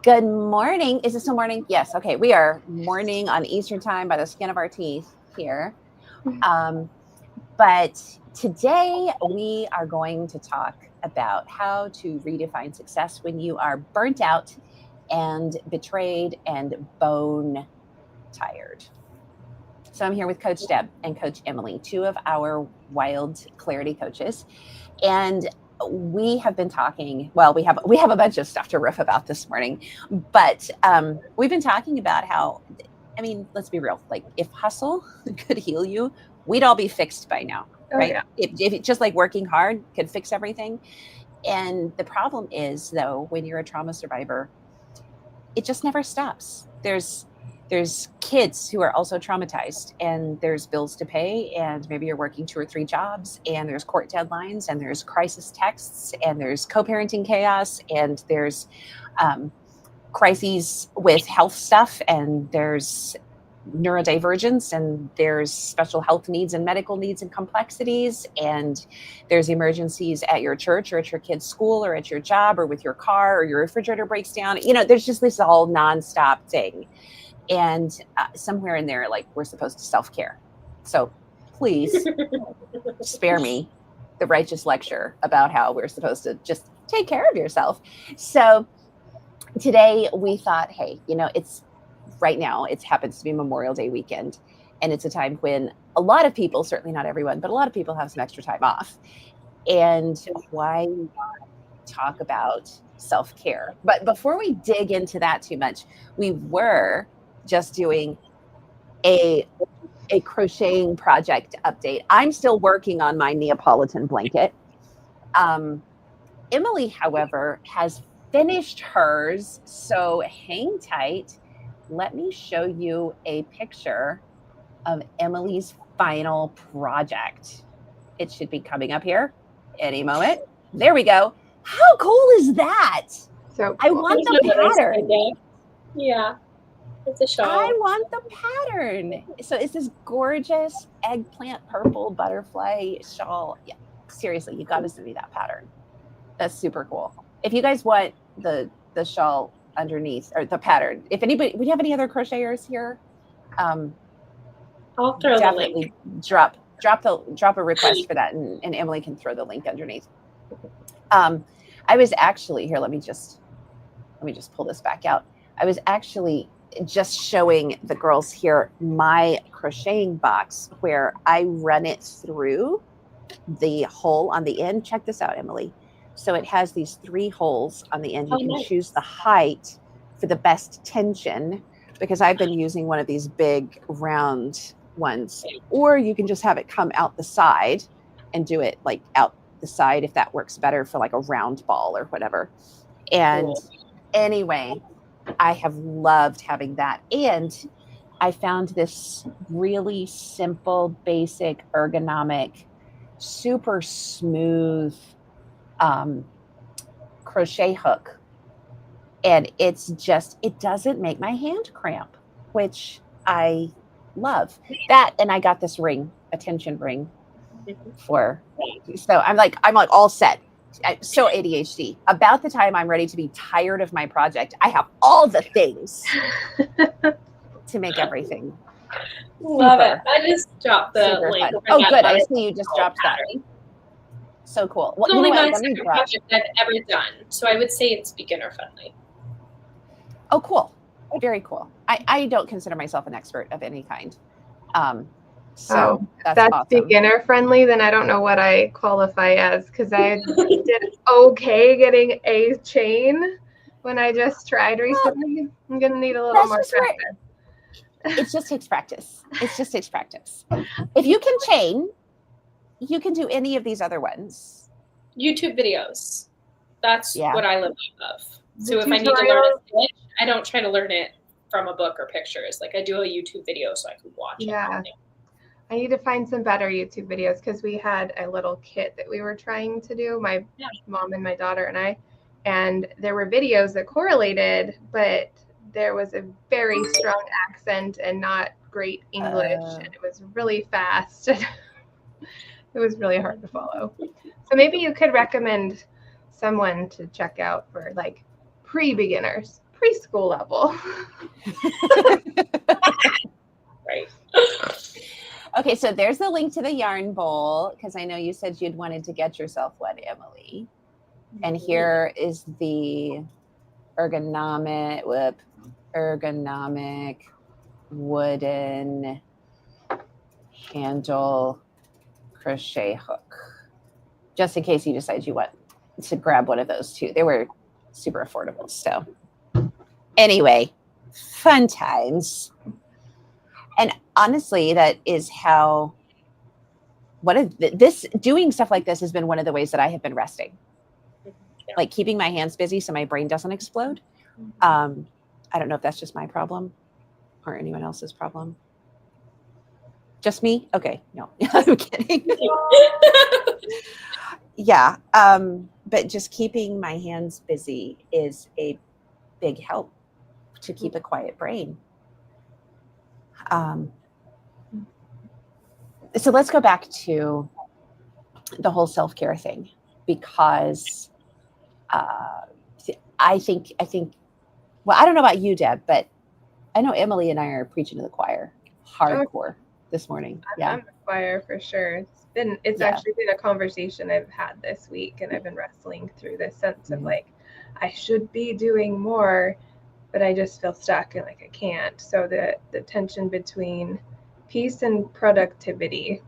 Good morning. Is it still morning? Yes. Okay. We are morning on Eastern time by the skin of our teeth here. Um, but today we are going to talk about how to redefine success when you are burnt out and betrayed and bone tired. So I'm here with Coach Deb and Coach Emily, two of our wild clarity coaches. And we have been talking, well, we have a bunch of stuff to riff about this morning, but we've been talking about how, I mean, let's be real, like if hustle could heal you, we'd all be fixed by now, right? Yeah. If it, just like working hard could fix everything. And the problem is, though, when you're a trauma survivor, it just never stops. There's kids who are also traumatized, and there's bills to pay, and maybe you're working two or three jobs, and there's court deadlines, and there's crisis texts, and there's co-parenting chaos, and there's crises with health stuff, and there's neurodivergence, and there's special health needs and medical needs and complexities, and there's emergencies at your church or at your kid's school or at your job or with your car, or your refrigerator breaks down. There's just this whole nonstop thing. And somewhere in there, like, we're supposed to self-care. So please spare me the righteous lecture about how we're supposed to just take care of yourself. So today we thought, hey, it's right now, it happens to be Memorial Day weekend. And it's a time when a lot of people, certainly not everyone, but a lot of people have some extra time off. And why not talk about self-care? But before we dig into that too much, we were just doing a crocheting project update. I'm still working on my Neapolitan blanket. Emily, however, has finished hers. So hang tight. Let me show you a picture of Emily's final project. It should be coming up here any moment. There we go. How cool is that? So I want the pattern. Yeah, it's a shawl. I want the pattern. So it's this gorgeous eggplant purple butterfly shawl. Yeah, seriously, you got to send me that pattern. That's super cool. If you guys want the shawl underneath, or the pattern, if anybody, we have any other crocheters here, I'll throw definitely the link. drop a request for that, and Emily can throw the link underneath. I was actually here. Let me just pull this back out. I was actually just showing the girls here my crocheting box where I run it through the hole on the end. Check this out, Emily. So it has these 3 holes on the end. You can choose the height for the best tension, because I've been using one of these big round ones, or you can just have it come out the side and do it like out the side if that works better for like a round ball or whatever. And anyway, I have loved having that. And I found this really simple, basic, ergonomic, super smooth crochet hook. And it doesn't make my hand cramp, which I love. That, and I got this ring, a tension ring so I'm like all set. So ADHD. About the time I'm ready to be tired of my project, I have all the things to make everything. Love it. I just dropped the link. Oh, good. I see you just dropped that. So cool. Well, it's only my second project I've ever done, so I would say it's beginner friendly. Oh, cool. Very cool. I don't consider myself an expert of any kind. So that's awesome. Beginner friendly, then I don't know what I qualify as, because I did okay getting a chain when I just tried recently. I'm going to need a little more practice. It just takes practice. If you can chain, you can do any of these other ones. YouTube videos. That's what I live off of. So if I need to learn a stitch, I don't try to learn it from a book or pictures. Like, I do a YouTube video so I can watch it. I need to find some better YouTube videos, because we had a little kit that we were trying to do, my mom and my daughter and I, and there were videos that correlated, but there was a very strong accent and not great English, and it was really fast. It was really hard to follow. So maybe you could recommend someone to check out for like pre-beginners. preschool level. Right. Okay, so there's the link to the yarn bowl, because I know you said you'd wanted to get yourself one, Emily. And here is the ergonomic wooden handle crochet hook, just in case you decide you want to grab one of those too. They were super affordable. So anyway, fun times. And honestly, that is how doing stuff like this has been one of the ways that I have been resting. Yeah. Like keeping my hands busy so my brain doesn't explode. I don't know if that's just my problem or anyone else's problem. Just me? Okay, no, I'm kidding. Yeah, but just keeping my hands busy is a big help to keep a quiet brain. So let's go back to the whole self-care thing, because I think, well, I don't know about you, Deb, but I know Emily and I are preaching to the choir hardcore this morning. I'm the choir for sure. It's actually been a conversation I've had this week, and I've been wrestling through this sense of like, I should be doing more, but I just feel stuck and like I can't. So the tension between peace and productivity.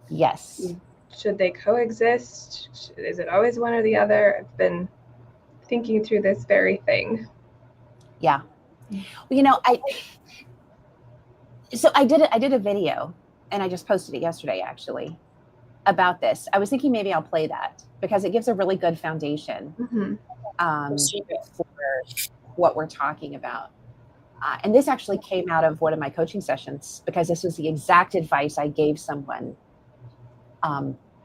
Yes. Should they coexist? Is it always one or the other? I've been thinking through this very thing. Yeah. Well, I did a video, and I just posted it yesterday actually, about this. I was thinking maybe I'll play that because it gives a really good foundation for what we're talking about. And this actually came out of one of my coaching sessions, because this was the exact advice I gave someone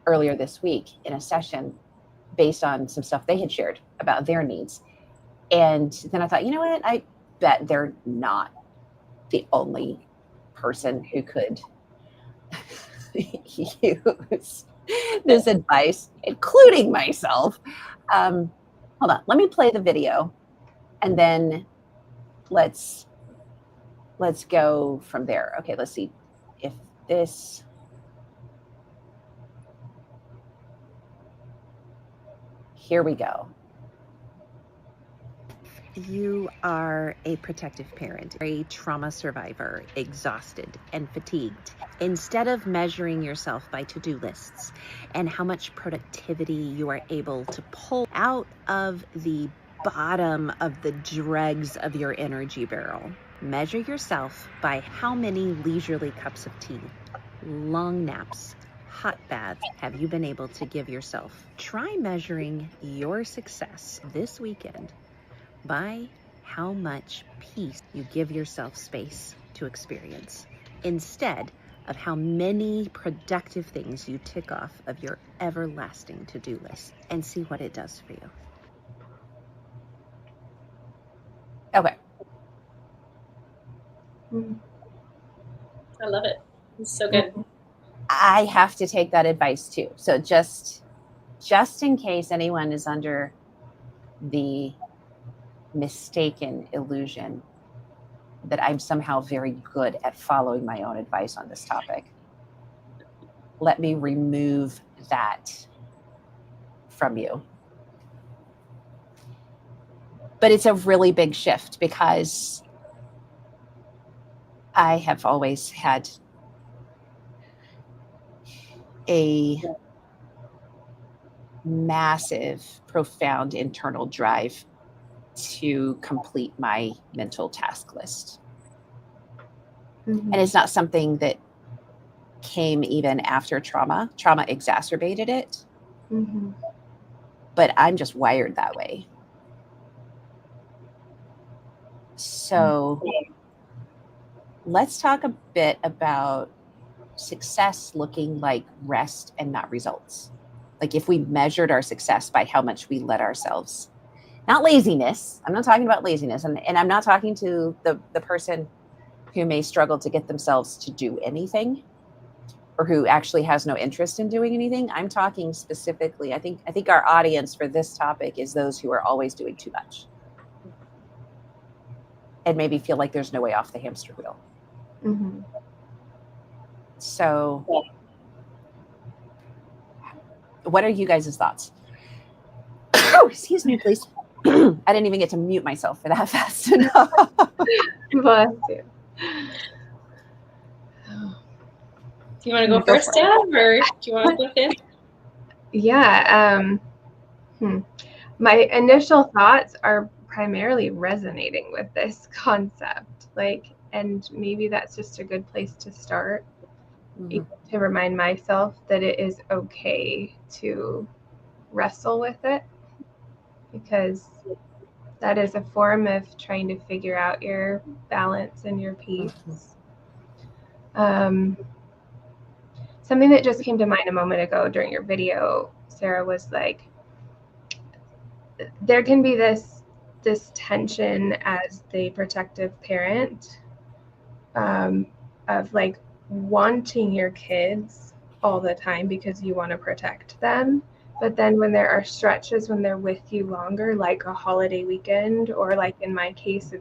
earlier this week in a session based on some stuff they had shared about their needs. And then I thought, you know what? I bet they're not the only person who could use this advice, including myself. Hold on, let me play the video, and then let's go from there. Okay, let's see if this. Here we go. You are a protective parent, a trauma survivor, exhausted and fatigued. Instead of measuring yourself by to-do lists and how much productivity you are able to pull out of the bottom of the dregs of your energy barrel, measure yourself by how many leisurely cups of tea, long naps, hot baths have you been able to give yourself. Try measuring your success this weekend by how much peace you give yourself space to experience, instead of how many productive things you tick off of your everlasting to-do list, and see what it does for you. Okay. I love it. It's so good. I have to take that advice too. So just in case anyone is under the mistaken illusion that I'm somehow very good at following my own advice on this topic, let me remove that from you. But it's a really big shift, because I have always had a massive, profound internal drive to complete my mental task list. And it's not something that came even after trauma. Trauma exacerbated it. But I'm just wired that way. So let's talk a bit about success looking like rest and not results. Like if we measured our success by how much we let ourselves, not laziness. I'm not talking about laziness. And I'm not talking to the person who may struggle to get themselves to do anything, or who actually has no interest in doing anything. I'm talking specifically, I think our audience for this topic is those who are always doing too much. and maybe feel like there's no way off the hamster wheel. Mm-hmm. So what are you guys' thoughts? Excuse me, please. I didn't even get to mute myself for that fast enough. Bless you. Do you want to go first, Deb, or do you want to jump in? Yeah. My initial thoughts are primarily resonating with this concept, and maybe that's just a good place to start, to remind myself that it is okay to wrestle with it, because that is a form of trying to figure out your balance and your peace. Something that just came to mind a moment ago during your video, Sarah, was like, there can be this tension as the protective parent, of like wanting your kids all the time because you want to protect them. But then when there are stretches when they're with you longer, like a holiday weekend, or like in my case,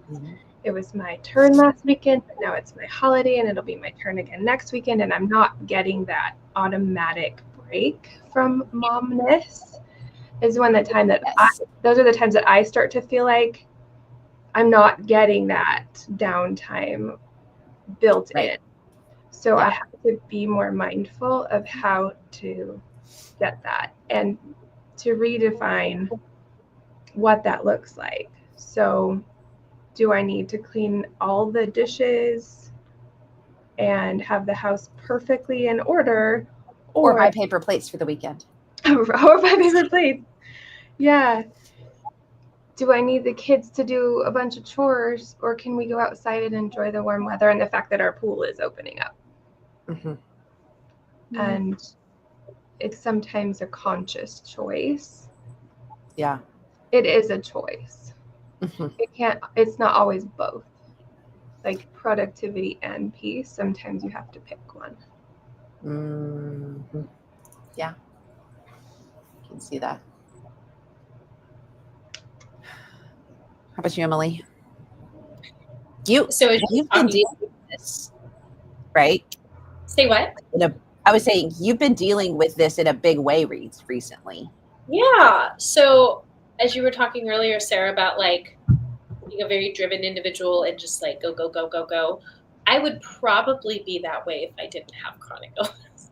it was my turn last weekend, but now it's my holiday and it'll be my turn again next weekend, and I'm not getting that automatic break from momness, is when the time that those are the times that I start to feel like I'm not getting that downtime built in. So I have to be more mindful of how to get that and to redefine what that looks like. So do I need to clean all the dishes and have the house perfectly in order, or buy paper plates for the weekend? Or buy paper plates. Yeah. Do I need the kids to do a bunch of chores, or can we go outside and enjoy the warm weather and the fact that our pool is opening up? And it's sometimes a conscious choice. Yeah. It is a choice. It's not always both. Like productivity and peace, sometimes you have to pick one. Yeah. I can see that. How about you, Emily? You've been dealing with this, right? Say what? I was saying you've been dealing with this in a big way recently. Yeah. So as you were talking earlier, Sarah, about like being a very driven individual and just like go, go, go, go, go, I would probably be that way if I didn't have chronic illness.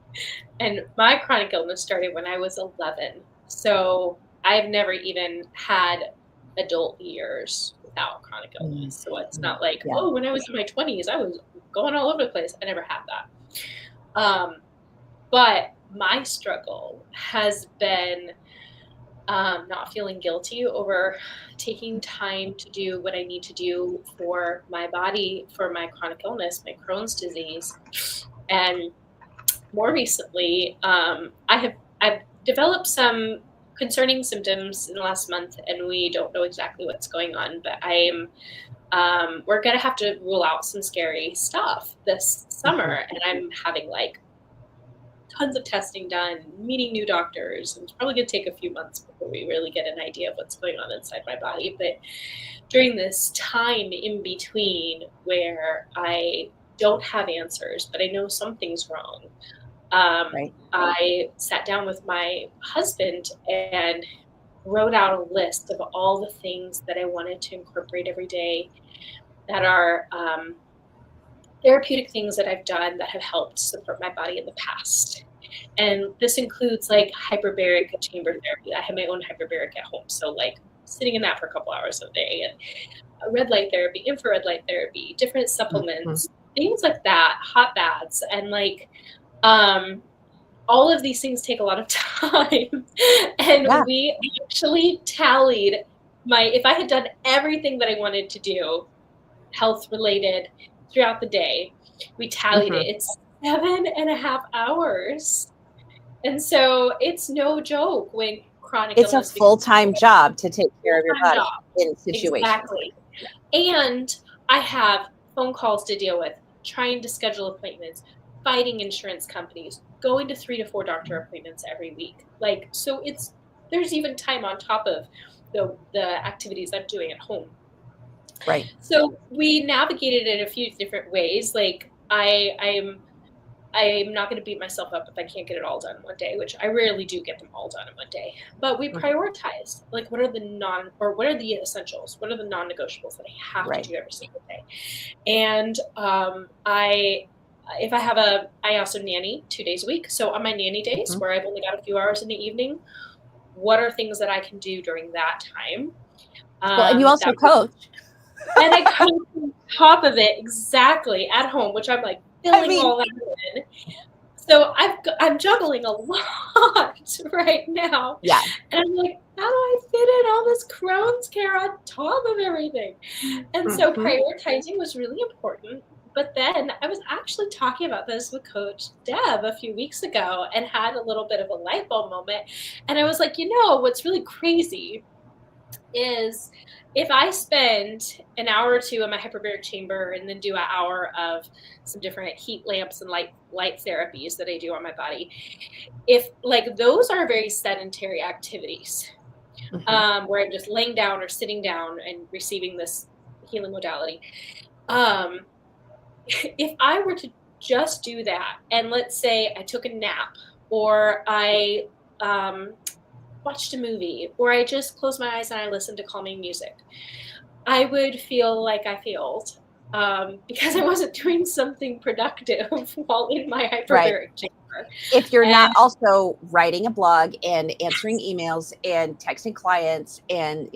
And my chronic illness started when I was 11. So I've never even had adult years without chronic illness. So it's not like, oh, when I was in my 20s, I was going all over the place. I never had that. But my struggle has been not feeling guilty over taking time to do what I need to do for my body, for my chronic illness, my Crohn's disease. And more recently, I've developed some concerning symptoms in the last month, and we don't know exactly what's going on, but we're going to have to rule out some scary stuff this summer. And I'm having like tons of testing done, meeting new doctors, and it's probably going to take a few months before we really get an idea of what's going on inside my body. But during this time in between where I don't have answers, but I know something's wrong, I sat down with my husband and wrote out a list of all the things that I wanted to incorporate every day that are therapeutic things that I've done that have helped support my body in the past. And this includes like hyperbaric chamber therapy. I have my own hyperbaric at home. So like sitting in that for a couple hours a day, and red light therapy, infrared light therapy, different supplements, things like that, hot baths, and like all of these things take a lot of time. And we actually tallied if I had done everything that I wanted to do, health related, throughout the day, we tallied it. It's 7.5 hours. And so it's no joke when chronic illness. It's a full-time job to take care of your body in situations. Exactly. And I have phone calls to deal with, trying to schedule appointments, fighting insurance companies, going to 3 to 4 doctor appointments every week. Like, so there's even time on top of the activities I'm doing at home. Right. So we navigated it a few different ways. Like I'm not going to beat myself up if I can't get it all done in one day, which I rarely do get them all done in one day. But we prioritized, like, what are the essentials? What are the non-negotiables that I have to do every single day? And I also nanny 2 days a week. So on my nanny days, where I've only got a few hours in the evening, what are things that I can do during that time? Well, and you also coach. And I coach on top of it, exactly, at home, which I'm like filling all that in. So I'm juggling a lot right now. Yeah. And I'm like, how do I fit in all this Crohn's care on top of everything? And so prioritizing was really important. But then I was actually talking about this with Coach Deb a few weeks ago and had a little bit of a light bulb moment. And I was like, what's really crazy is if I spend an hour or two in my hyperbaric chamber and then do an hour of some different heat lamps and light therapies that I do on my body, if like those are very sedentary activities, where I'm just laying down or sitting down and receiving this healing modality. If I were to just do that, and let's say I took a nap, or I watched a movie, or I just closed my eyes and I listened to calming music, I would feel like I failed because I wasn't doing something productive while in my hyperbaric chamber. If you're not also writing a blog and answering emails and texting clients and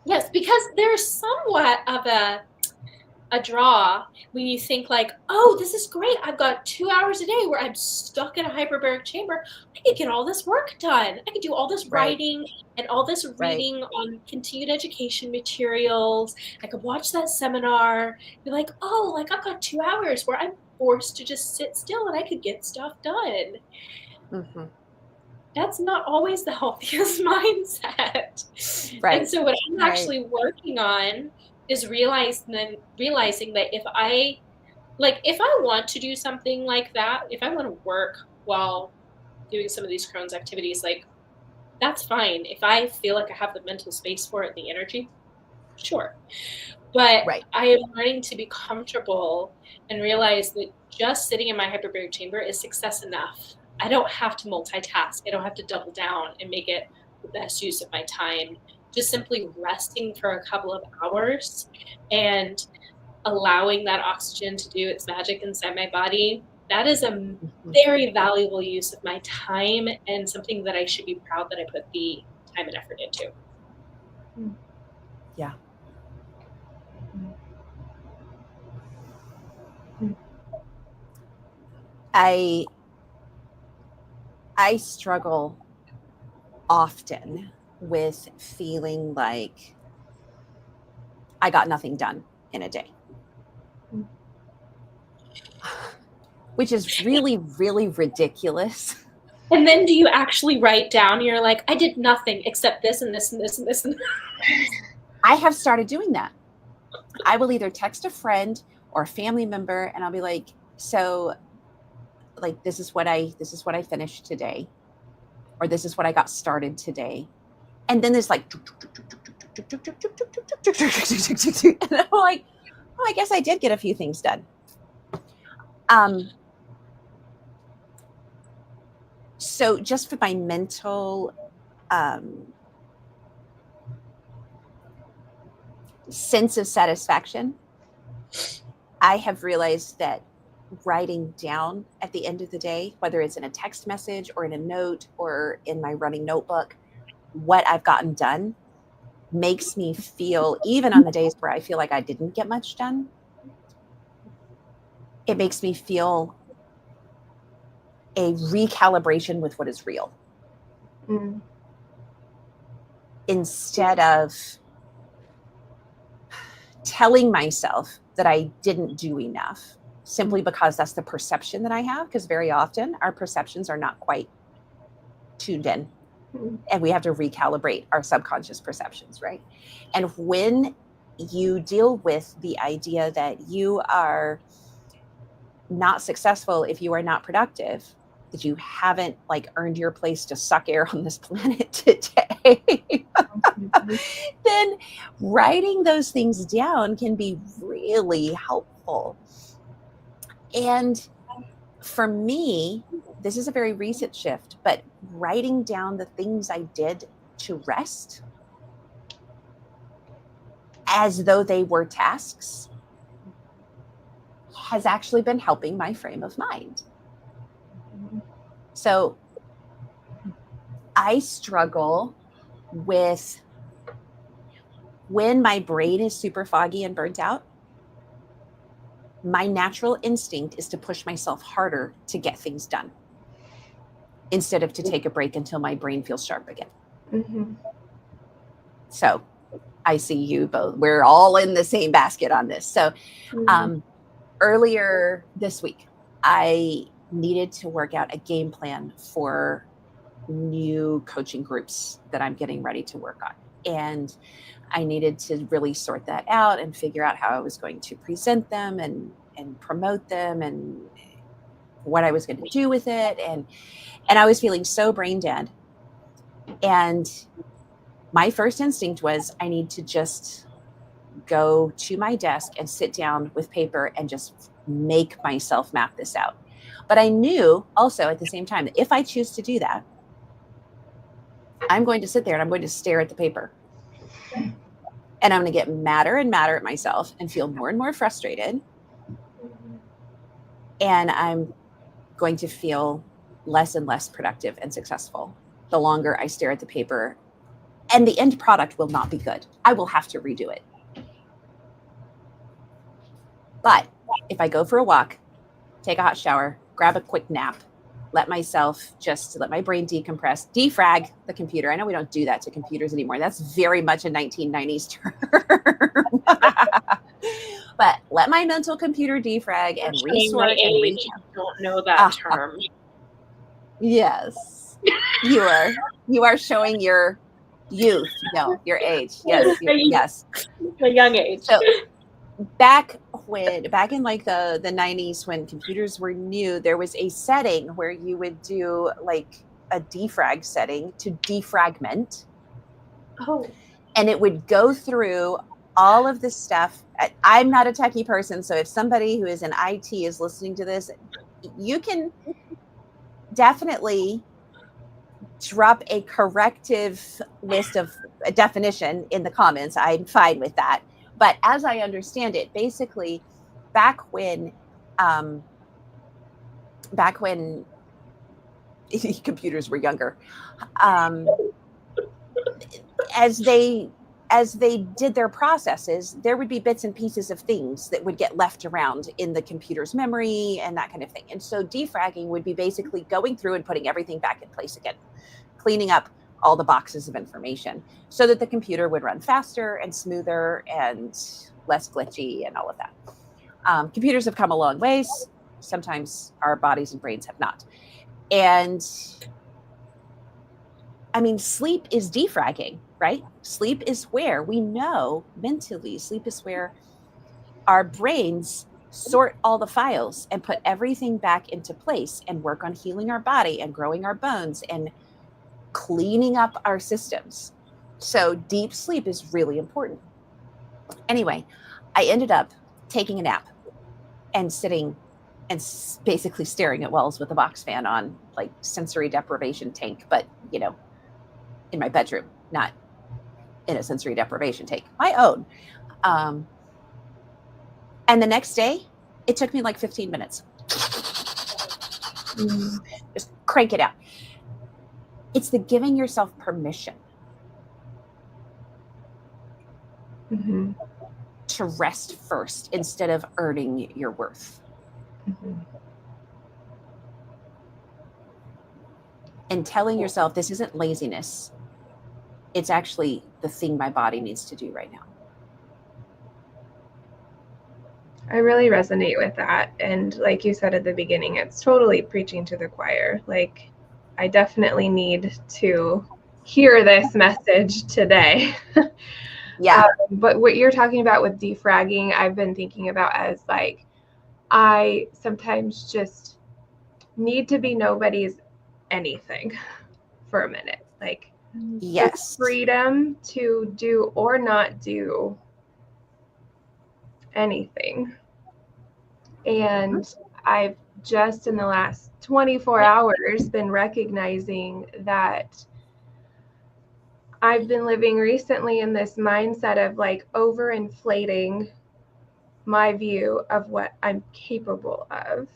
Yes, because there's somewhat of a draw when you think like, oh, this is great. I've got 2 hours a day where I'm stuck in a hyperbaric chamber. I could get all this work done. I could do all this writing and all this reading on continued education materials. I could watch that seminar. Be like, oh, like I've got 2 hours where I'm forced to just sit still and I could get stuff done. That's not always the healthiest mindset. And so what I'm actually working on is realizing that if I want to do something like that, if I want to work while doing some of these Crohn's activities, like that's fine. If I feel like I have the mental space for it and the energy, sure. But I am learning to be comfortable and realize that just sitting in my hyperbaric chamber is success enough. I don't have to multitask. I don't have to double down and make it the best use of my time. Just simply resting for a couple of hours and allowing that oxygen to do its magic inside my body, that is a very valuable use of my time and something that I should be proud that I put the time and effort into. Yeah. I struggle often with feeling like I got nothing done in a day, which is really, really ridiculous. And then do you actually write down, you're like, I did nothing except this and this and this and this and I have started doing that. I will either text a friend or a family member and I'll be like, so like, this is what I finished today, or this is what I got started today. And then there's like, and I'm like, oh, I guess I did get a few things done. So just for my mental sense of satisfaction, I have realized that writing down at the end of the day, whether it's in a text message or in a note or in my running notebook, what I've gotten done makes me feel, even on the days where I feel like I didn't get much done, it makes me feel a recalibration with what is real. Instead of telling myself that I didn't do enough simply because that's the perception that I have, because very often our perceptions are not quite tuned in. And we have to recalibrate our subconscious perceptions, right? And when you deal with the idea that you are not successful if you are not productive, that you haven't like earned your place to suck air on this planet today, then writing those things down can be really helpful. And for me, this is a very recent shift, but writing down the things I did to rest as though they were tasks has actually been helping my frame of mind. So I struggle with when my brain is super foggy and burnt out. My natural instinct is to push myself harder to get things done instead of to take a break until my brain feels sharp again. Mm-hmm. So I see you both. We're all in the same basket on this. So earlier this week, I needed to work out a game plan for new coaching groups that I'm getting ready to work on. And I needed to really sort that out and figure out how I was going to present them and promote them and what I was going to do with it. And I was feeling so brain dead. And my first instinct was I need to just go to my desk and sit down with paper and just make myself map this out. But I knew also at the same time that if I choose to do that, I'm going to sit there and I'm going to stare at the paper. And I'm going to get madder and madder at myself and feel more and more frustrated. And I'm going to feel less and less productive and successful the longer I stare at the paper. And the end product will not be good. I will have to redo it. But if I go for a walk, take a hot shower, grab a quick nap, let my brain decompress, defrag the computer. I know we don't do that to computers anymore. That's very much a 1990s term. But let my mental computer defrag and resort and reach out. I don't know that term. Yes. You are showing your youth. No, your age. Yes. Yes. A young age. So back in like the 90s when computers were new, there was a setting where you would do like a defrag setting to defragment. Oh. And it would go through all of the stuff. I'm not a techie person, so if somebody who is in IT is listening to this, you can definitely drop a corrective list of a definition in the comments. I'm fine with that. But as I understand it, basically, back when computers were younger, as they did their processes, there would be bits and pieces of things that would get left around in the computer's memory and that kind of thing. And so defragging would be basically going through and putting everything back in place again, cleaning up all the boxes of information so that the computer would run faster and smoother and less glitchy and all of that. Computers have come a long ways. Sometimes our bodies and brains have not. And I mean, sleep is defragging, right? Sleep is where we know mentally, sleep is where our brains sort all the files and put everything back into place and work on healing our body and growing our bones and cleaning up our systems. So deep sleep is really important. Anyway, I ended up taking a nap and sitting and basically staring at walls with a box fan on, like sensory deprivation tank, but in my bedroom, not in a sensory deprivation tank, my own. And the next day, it took me like 15 minutes. Just crank it out. It's the giving yourself permission to rest first instead of earning your worth. And telling yourself this isn't laziness. It's actually the thing my body needs to do right now. I really resonate with that. And like you said at the beginning, it's totally preaching to the choir. Like, I definitely need to hear this message today. Yeah. But what you're talking about with defragging, I've been thinking about as like, I sometimes just need to be nobody's anything for a minute. Like, Yes. the freedom to do or not do anything. And I've just in the last 24 hours been recognizing that I've been living recently in this mindset of like overinflating my view of what I'm capable of.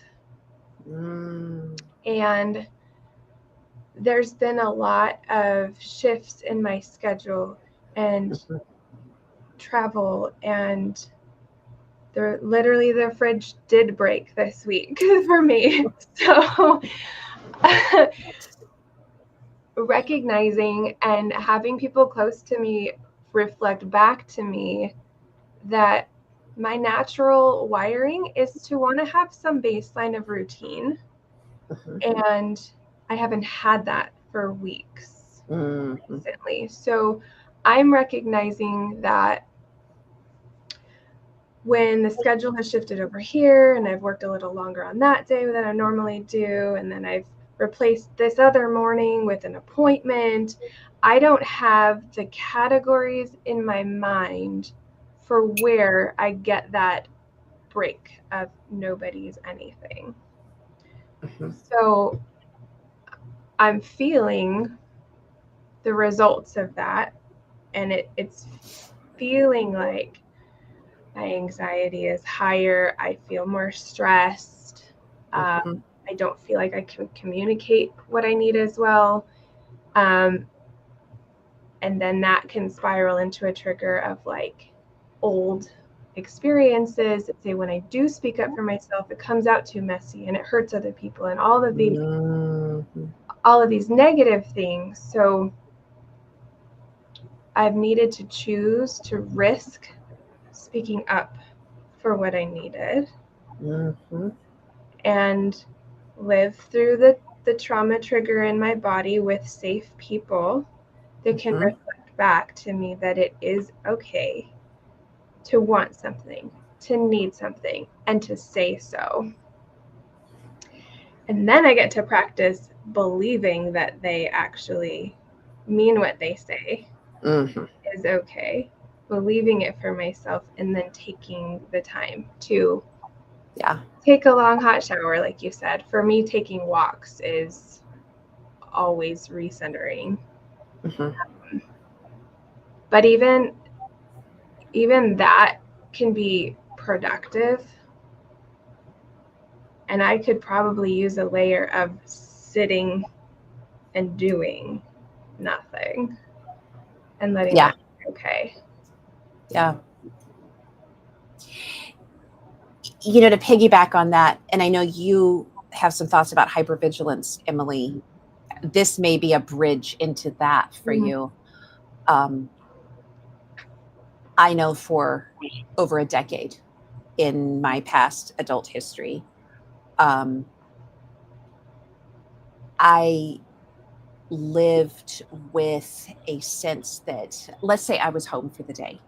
And there's been a lot of shifts in my schedule and travel, and literally the fridge did break this week for me. So recognizing and having people close to me reflect back to me that my natural wiring is to want to have some baseline of routine. And I haven't had that for weeks recently. So I'm recognizing that when the schedule has shifted over here and I've worked a little longer on that day than I normally do, and then I've replaced this other morning with an appointment, I don't have the categories in my mind for where I get that break of nobody's anything. So I'm feeling the results of that, and it's feeling like my anxiety is higher. I feel more stressed. I don't feel like I can communicate what I need as well. And then that can spiral into a trigger of like old experiences. Say when I do speak up for myself, it comes out too messy and it hurts other people and all of these negative things. So I've needed to choose to risk speaking up for what I needed and live through the trauma trigger in my body with safe people that can reflect back to me that it is okay to want something, to need something, and to say so. And then I get to practice believing that they actually mean what they say is okay, believing it for myself, and then taking the time to take a long hot shower, like you said. For me, taking walks is always recentering. But even that can be productive. And I could probably use a layer of sitting and doing nothing and letting that be okay. You know, to piggyback on that, and I know you have some thoughts about hypervigilance, Emily. This may be a bridge into that for you. I know for over a decade in my past adult history, I lived with a sense that, let's say I was home for the day,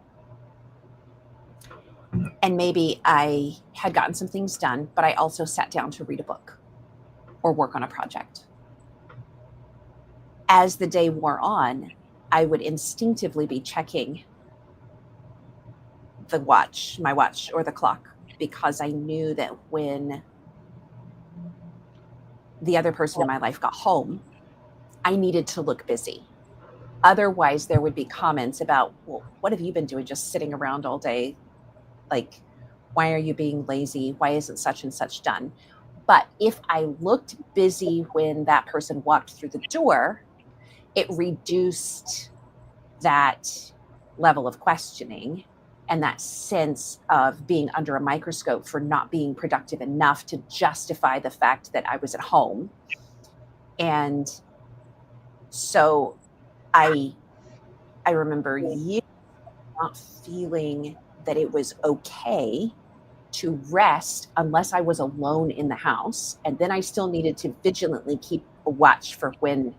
and maybe I had gotten some things done, but I also sat down to read a book or work on a project. As the day wore on, I would instinctively be checking my watch or the clock, because I knew that when the other person in my life got home, I needed to look busy. Otherwise, there would be comments about, well, what have you been doing, just sitting around all day? Like, why are you being lazy? Why isn't such and such done? But if I looked busy when that person walked through the door, it reduced that level of questioning and that sense of being under a microscope for not being productive enough to justify the fact that I was at home. And so I remember you not feeling that it was okay to rest unless I was alone in the house. And then I still needed to vigilantly keep a watch for when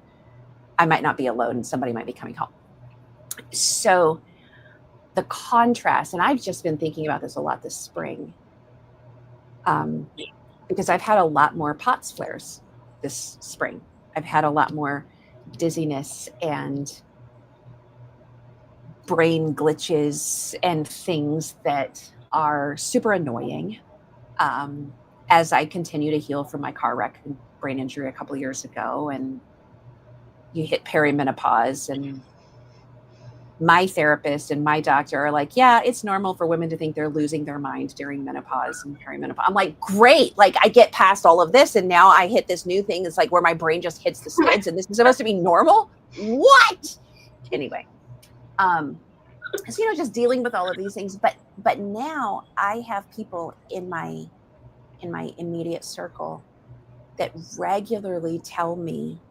I might not be alone and somebody might be coming home. So the contrast, and I've just been thinking about this a lot this spring, because I've had a lot more POTS flares this spring. I've had a lot more dizziness and brain glitches and things that are super annoying as I continue to heal from my car wreck and brain injury a couple of years ago. And you hit perimenopause, and my therapist and my doctor are like, yeah, it's normal for women to think they're losing their mind during menopause and perimenopause. I'm like, great. Like, I get past all of this, and now I hit this new thing. It's like where my brain just hits the skids, and this is supposed to be normal. What? Anyway, so, just dealing with all of these things. But now I have people in my immediate circle that regularly tell me,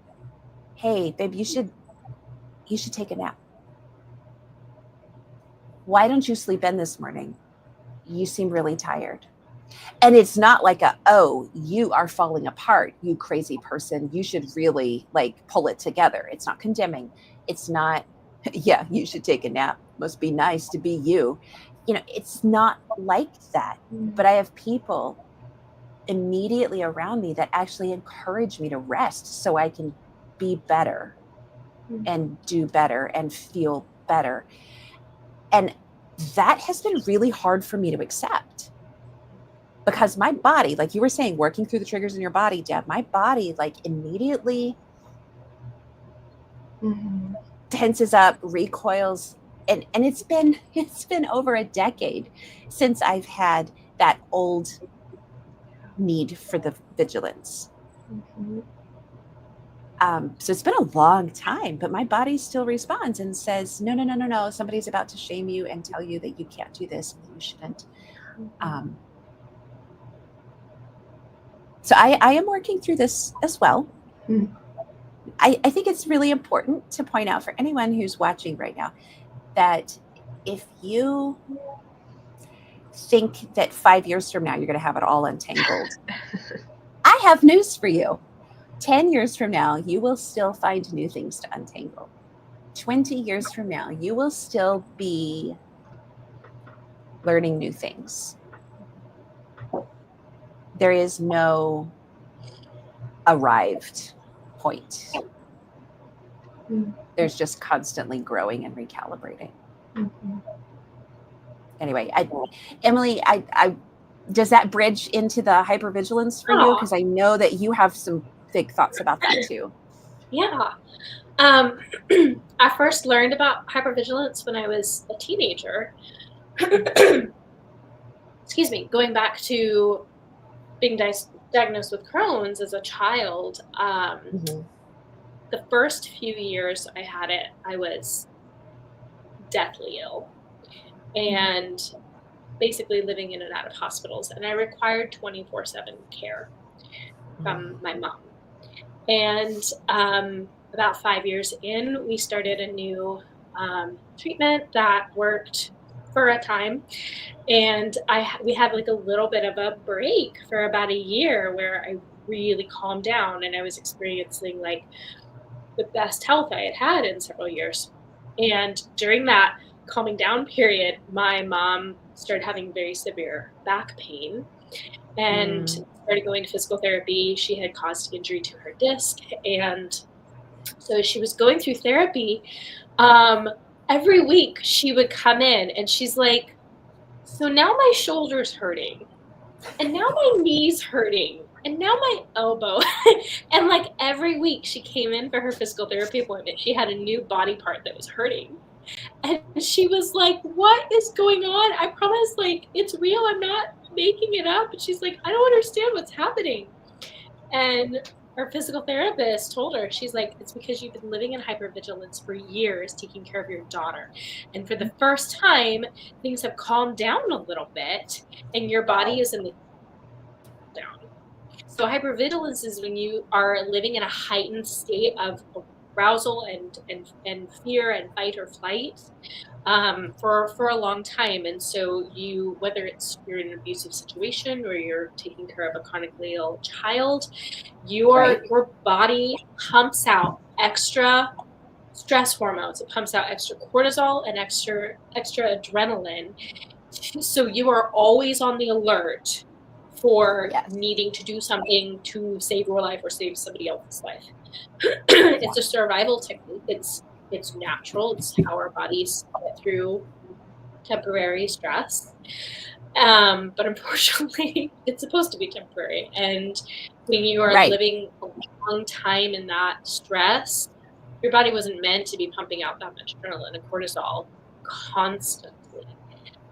hey, babe, you should take a nap. Why don't you sleep in this morning? You seem really tired. And it's not like oh, you are falling apart, you crazy person. You should really pull it together. It's not condemning. It's not, yeah, you should take a nap. Must be nice to be you. It's not like that. But I have people immediately around me that actually encourage me to rest so I can be better and do better and feel better. And that has been really hard for me to accept, because my body, like you were saying, working through the triggers in your body, Deb, my body immediately tenses up, recoils. And it's been over a decade since I've had that old need for the vigilance. So it's been a long time, but my body still responds and says, no, somebody's about to shame you and tell you that you can't do this and that you shouldn't. So I am working through this as well. I think it's really important to point out for anyone who's watching right now that if you think that 5 years from now you're going to have it all untangled, I have news for you. 10 years from now, you will still find new things to untangle. 20 years from now, you will still be learning new things. There is no arrived point. There's just constantly growing and recalibrating. Anyway, Emily, I does that bridge into the hypervigilance for you? Because I know that you have some big thoughts about that too. Yeah. I first learned about hypervigilance when I was a teenager. Excuse me. Going back to being diagnosed with Crohn's as a child, the first few years I had it, I was deathly ill and basically living in and out of hospitals. And I required 24/7 care from my mom. And about 5 years in, we started a new treatment that worked for a time. And we had a little bit of a break for about a year where I really calmed down and I was experiencing the best health I had had in several years. And during that calming down period, my mom started having very severe back pain and started going to physical therapy. She had caused injury to her disc. And so she was going through therapy. Every week she would come in and she's like, so now my shoulder's hurting and now my knee's hurting and now my elbow. And every week she came in for her physical therapy appointment, she had a new body part that was hurting. And she was like, what is going on? I promise, it's real. I'm not making it up. And she's like, I don't understand what's happening. And her physical therapist told her, she's like, it's because you've been living in hypervigilance for years, taking care of your daughter. And for the first time, things have calmed down a little bit and your body is in the down. So hypervigilance is when you are living in a heightened state of arousal and fear and fight or flight for a long time. And so whether you're in an abusive situation or you're taking care of a chronically ill child, your body pumps out extra stress hormones. It pumps out extra cortisol and extra adrenaline. So you are always on the alert for Yes. needing to do something to save your life or save somebody else's life. It's a survival technique. It's natural. It's how our bodies get through temporary stress. But unfortunately, it's supposed to be temporary. And when you are living a long time in that stress, your body wasn't meant to be pumping out that much adrenaline and cortisol constantly.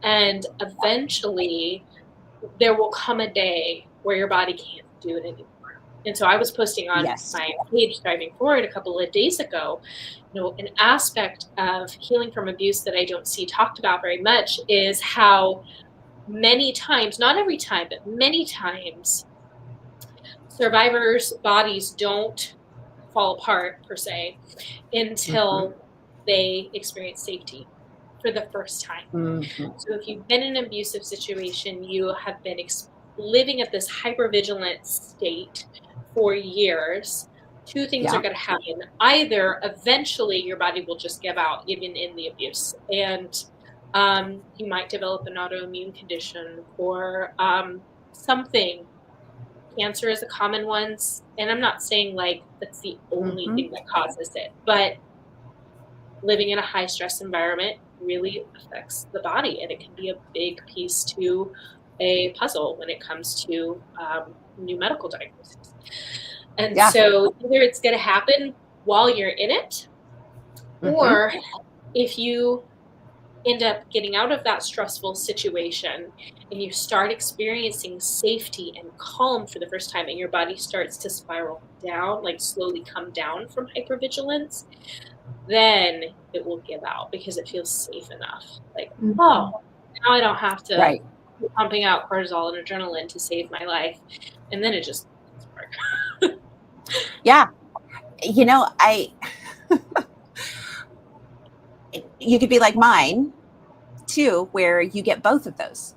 And eventually, there will come a day where your body can't do it anymore. And so I was posting on my page Driving Forward a couple of days ago, an aspect of healing from abuse that I don't see talked about very much is how many times, not every time, but many times, survivors' bodies don't fall apart per se until they experience safety for the first time. So if you've been in an abusive situation, you have been living at this hypervigilant state for years. Two things are going to happen. Either eventually your body will just give out even in the abuse, and you might develop an autoimmune condition or something. Cancer is a common one, and I'm not saying like that's the only thing that causes it, but living in a high stress environment really affects the body, and it can be a big piece to a puzzle when it comes to new medical diagnoses. And so either it's going to happen while you're in it, or if you end up getting out of that stressful situation and you start experiencing safety and calm for the first time, and your body starts to spiral down, like slowly come down from hypervigilance, then it will give out because it feels safe enough. Like, oh, now I don't have to be pumping out cortisol and adrenaline to save my life. And then it just doesn't work. You could be like mine too, where you get both of those.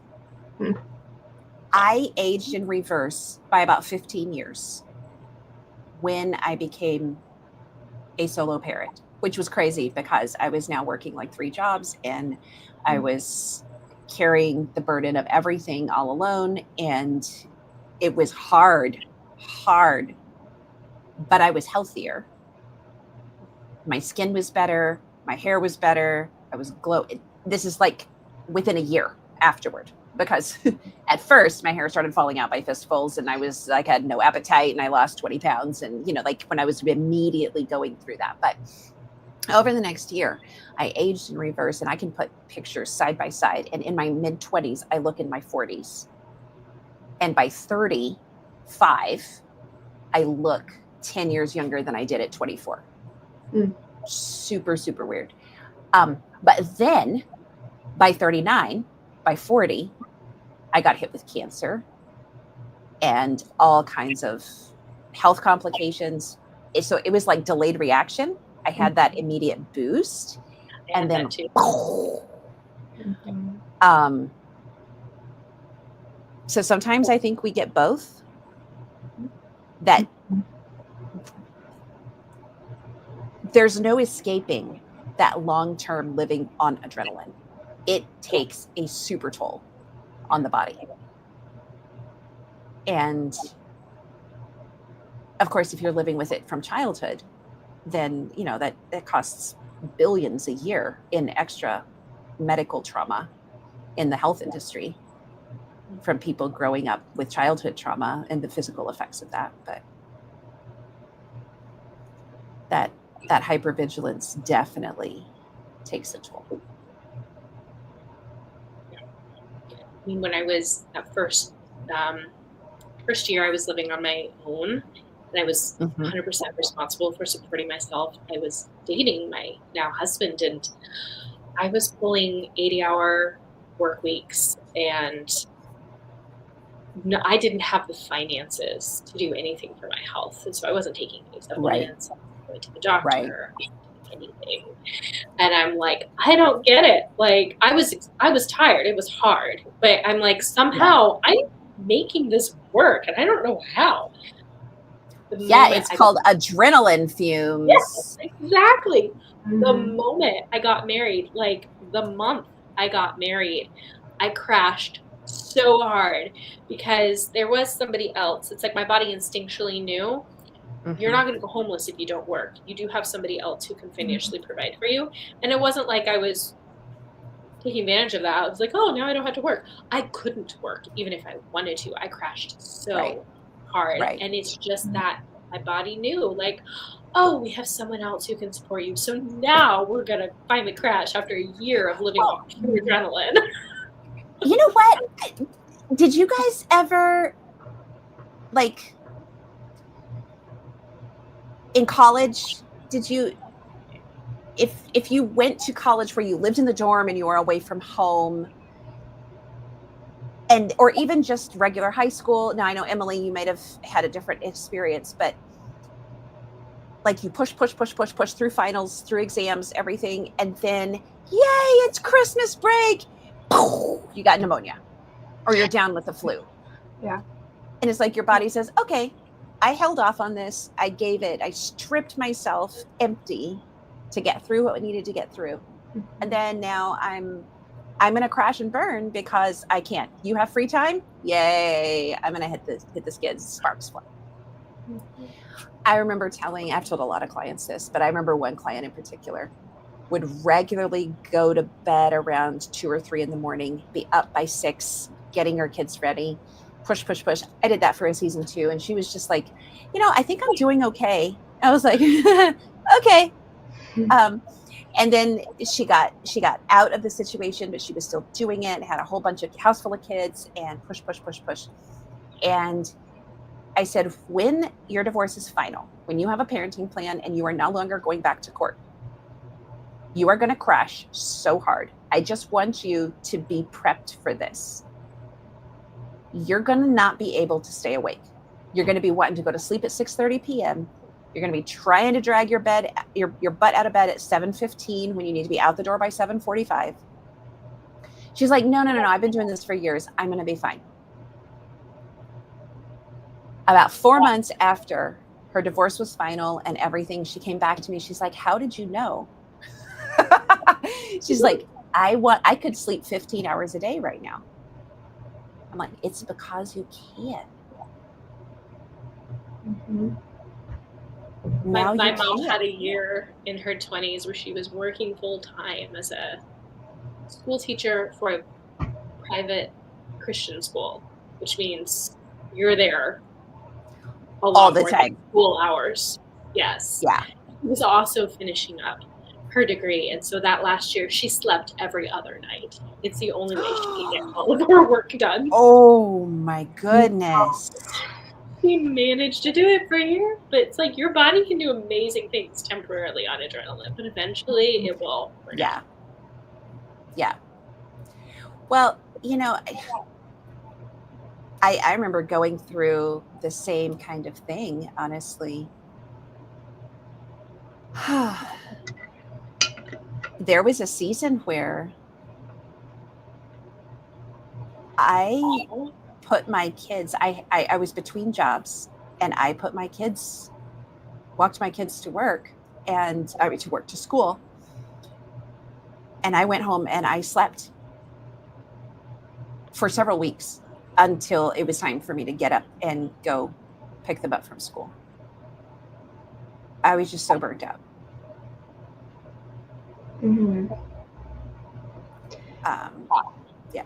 I aged in reverse by about 15 years when I became a solo parent, which was crazy because I was now working like 3 jobs and I was carrying the burden of everything all alone. And it was hard, but I was healthier. My skin was better. My hair was better. I was glowing. This is like within a year afterward, because at first my hair started falling out by fistfuls and I was like, had no appetite and I lost 20 pounds. And, like when I was immediately going through that, but over the next year, I aged in reverse, and I can put pictures side by side. And in my mid-20s, I look in my 40s. And by 35, I look 10 years younger than I did at 24. Super, super weird. But then by 39, by 40, I got hit with cancer and all kinds of health complications. So it was like delayed reaction. I had that immediate boost, and then so sometimes I think we get both. That there's no escaping that long-term living on adrenaline. It takes a super toll on the body. And of course, if you're living with it from childhood, then, that costs billions a year in extra medical trauma in the health industry from people growing up with childhood trauma and the physical effects of that. But that hypervigilance definitely takes a toll. I mean, when I was at first year, I was living on my own, and I was 100% responsible for supporting myself. I was dating my now husband, and I was pulling 80-hour work weeks, and I didn't have the finances to do anything for my health. And so I wasn't taking any supplements, going to the doctor, anything. And I'm like, I don't get it. Like, I was tired. It was hard, but I'm like, somehow I'm making this work, and I don't know how. It's called adrenaline fumes. Yes, exactly. The moment I got married, like the month I got married, I crashed so hard because there was somebody else. It's like my body instinctually knew you're not going to go homeless if you don't work. You do have somebody else who can financially provide for you. And it wasn't like I was taking advantage of that. I was like, oh, now I don't have to work. I couldn't work even if I wanted to. I crashed so hard. Right. And it's just that my body knew, like, oh, we have someone else who can support you. So now we're going to finally crash after a year of living off pure adrenaline. You know what? Did you guys ever, like, in college, did you, if you went to college where you lived in the dorm and you were away from home, and or even just regular high school? Now I know, Emily, you might have had a different experience, but like you push through finals, through exams, everything, and then yay, it's Christmas break, you got pneumonia or you're down with the flu. Yeah. And it's like your body says, okay, I held off on this. I gave it. I stripped myself empty to get through what I needed to get through. And then now I'm going to crash and burn because I can't. You have free time? Yay. I'm going to hit the skids, sparks fly. I remember I've told a lot of clients this, but I remember one client in particular would regularly go to bed around 2 or 3 in the morning, be up by 6, getting her kids ready, push. I did that for a season 2. And she was just like, I think I'm doing okay. I was like, okay. And then she got out of the situation, but she was still doing it, had a whole bunch of house full of kids, and push. And I said, when your divorce is final, when you have a parenting plan and you are no longer going back to court, you are going to crash so hard. I just want you to be prepped for this. You're going to not be able to stay awake. You're going to be wanting to go to sleep at 6:30 p.m. You're going to be trying to drag your butt out of bed at 7:15 when you need to be out the door by 7:45. She's like, no. I've been doing this for years. I'm going to be fine. About 4 months after her divorce was final and everything, she came back to me. She's like, how did you know? She's like, I could sleep 15 hours a day right now. I'm like, it's because you can't. My mom had a year in her 20s where she was working full time as a school teacher for a private Christian school, which means you're there a lot all the more time. School hours. Yes. Yeah. She was also finishing up her degree, and so that last year she slept every other night. It's the only way she can get all of her work done. Oh my goodness. She managed to do it for a year, but it's like your body can do amazing things temporarily on adrenaline, but eventually it will. Yeah. Well, I remember going through the same kind of thing, honestly. There was a season where I put my kids, I was between jobs, and I walked my kids to work, and to school. And I went home and I slept for several weeks until it was time for me to get up and go pick them up from school. I was just so burnt out. Yeah.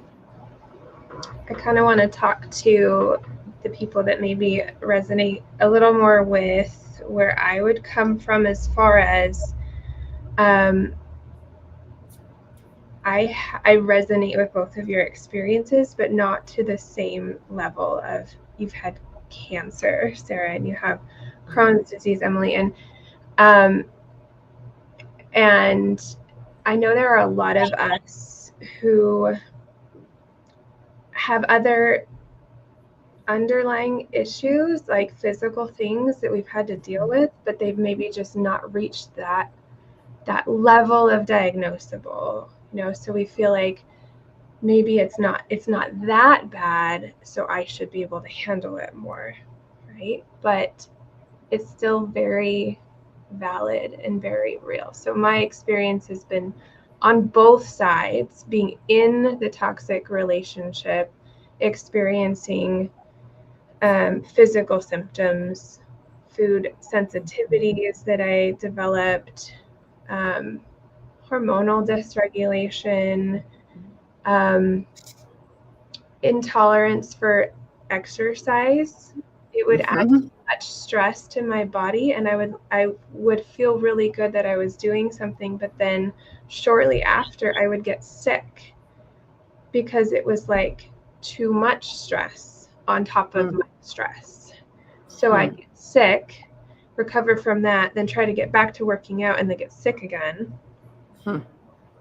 I kind of want to talk to the people that maybe resonate a little more with where I would come from, as far as I resonate with both of your experiences, but not to the same level of you've had cancer, Sarah, and you have Crohn's disease, Emily, and I know there are a lot of us who have other underlying issues, like physical things that we've had to deal with, but they've maybe just not reached that level of diagnosable, so we feel like maybe it's not that bad, so I should be able to handle it more, right? But it's still very valid and very real. So my experience has been on both sides, being in the toxic relationship experiencing physical symptoms, food sensitivities that I developed, hormonal dysregulation, intolerance for exercise. It would add so much stress to my body, and I would feel really good that I was doing something, but then shortly after I would get sick because it was like too much stress on top of my stress. So I'd get sick, recover from that, then try to get back to working out and then get sick again.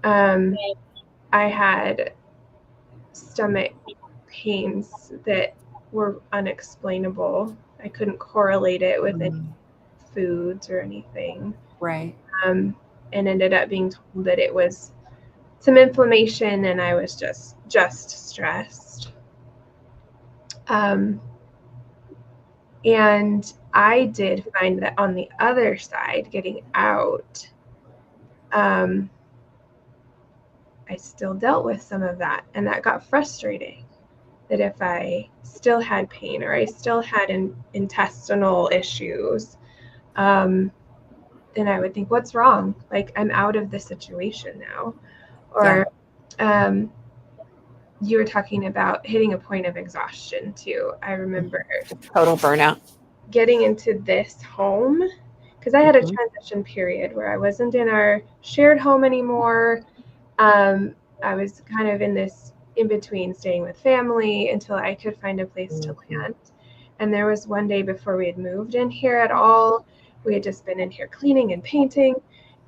I had stomach pains that were unexplainable. I couldn't correlate it with any foods or anything. Right. And ended up being told that it was some inflammation and I was just stressed. And I did find that on the other side, getting out, I still dealt with some of that, and that got frustrating. That if I still had pain or I still had intestinal issues, then I would think, what's wrong? Like, I'm out of the situation now. Or you were talking about hitting a point of exhaustion too. I remember Total burnout. Getting into this home, because I had a transition period where I wasn't in our shared home anymore. I was kind of in this in between, staying with family until I could find a place to land. And there was one day before we had moved in here at all, we had just been in here cleaning and painting.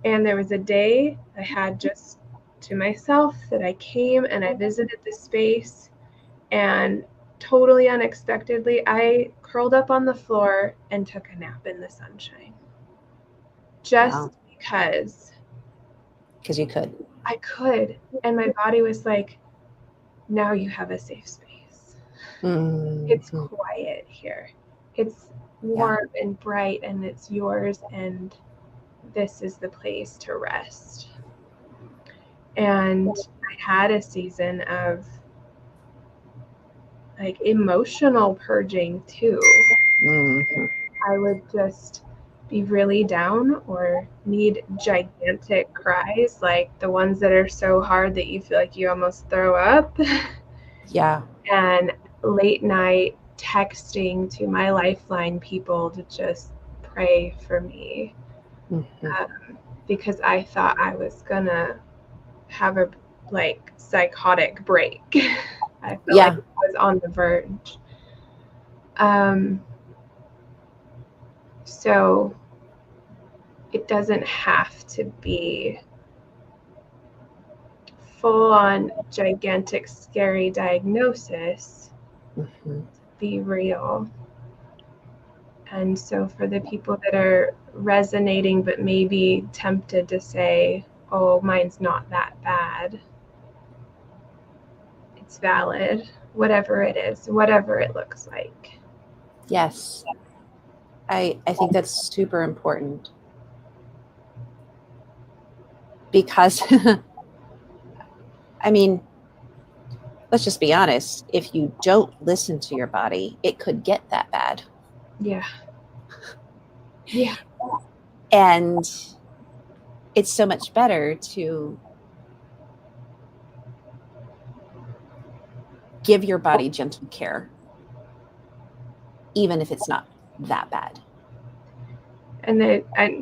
And there was a day I had just to myself that I came and I visited the space, and totally unexpectedly, I curled up on the floor and took a nap in the sunshine. Just because you could. I could. And my body was like, now you have a safe space. It's quiet here. It's warm and bright, and it's yours, and this is the place to rest. And I had a season of like emotional purging too. I would just be really down or need gigantic cries, like the ones that are so hard that you feel like you almost throw up. Yeah. And late night texting to my lifeline people to just pray for me, because I thought I was gonna have a like psychotic break. I felt like I was on the verge. So it doesn't have to be full on gigantic scary diagnosis to be real. And so for the people that are resonating but maybe tempted to say, oh, mine's not that bad, it's valid, whatever it is, whatever it looks like. Yes. I think that's super important, because I mean, let's just be honest. If you don't listen to your body, it could get that bad. Yeah. And it's so much better to give your body gentle care, even if it's not that bad. And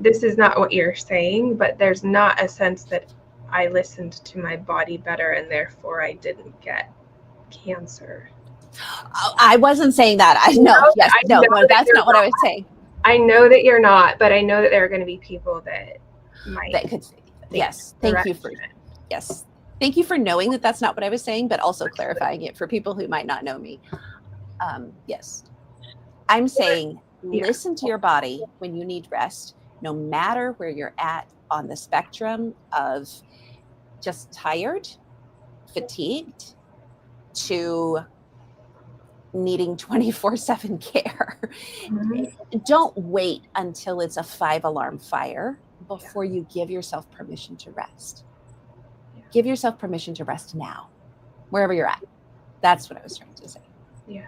this is not what you're saying, but there's not a sense that I listened to my body better and therefore I didn't get cancer. I wasn't saying that. That's not what I was saying. I know that you're not, but I know that there are going to be people that might. That could. Yes. Thank you for knowing that that's not what I was saying, but also clarifying it for people who might not know me. Yes. I'm saying listen to your body when you need rest, no matter where you're at on the spectrum of just tired, fatigued, to needing 24/7 care. Don't wait until it's a 5-alarm fire before you give yourself permission to rest. Give yourself permission to rest now, wherever you're at. That's what I was trying to say. Yeah.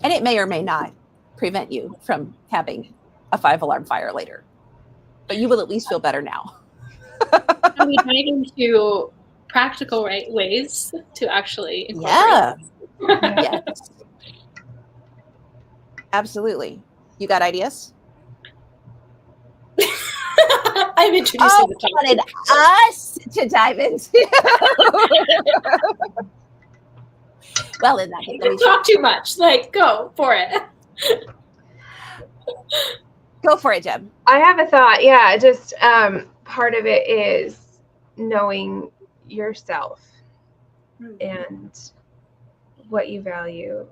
And it may or may not prevent you from having a 5-alarm fire later, but you will at least feel better now. Are we diving into practical ways to actually incorporate? Yeah. Yeah. Yes. Absolutely. You got ideas? I'm introducing the topic. Wanted us to dive into. Well, in that case, let me Don't talk too much. Like, go for it. go for it, Jeb. I have a thought. Yeah, just part of it is knowing yourself and what you value.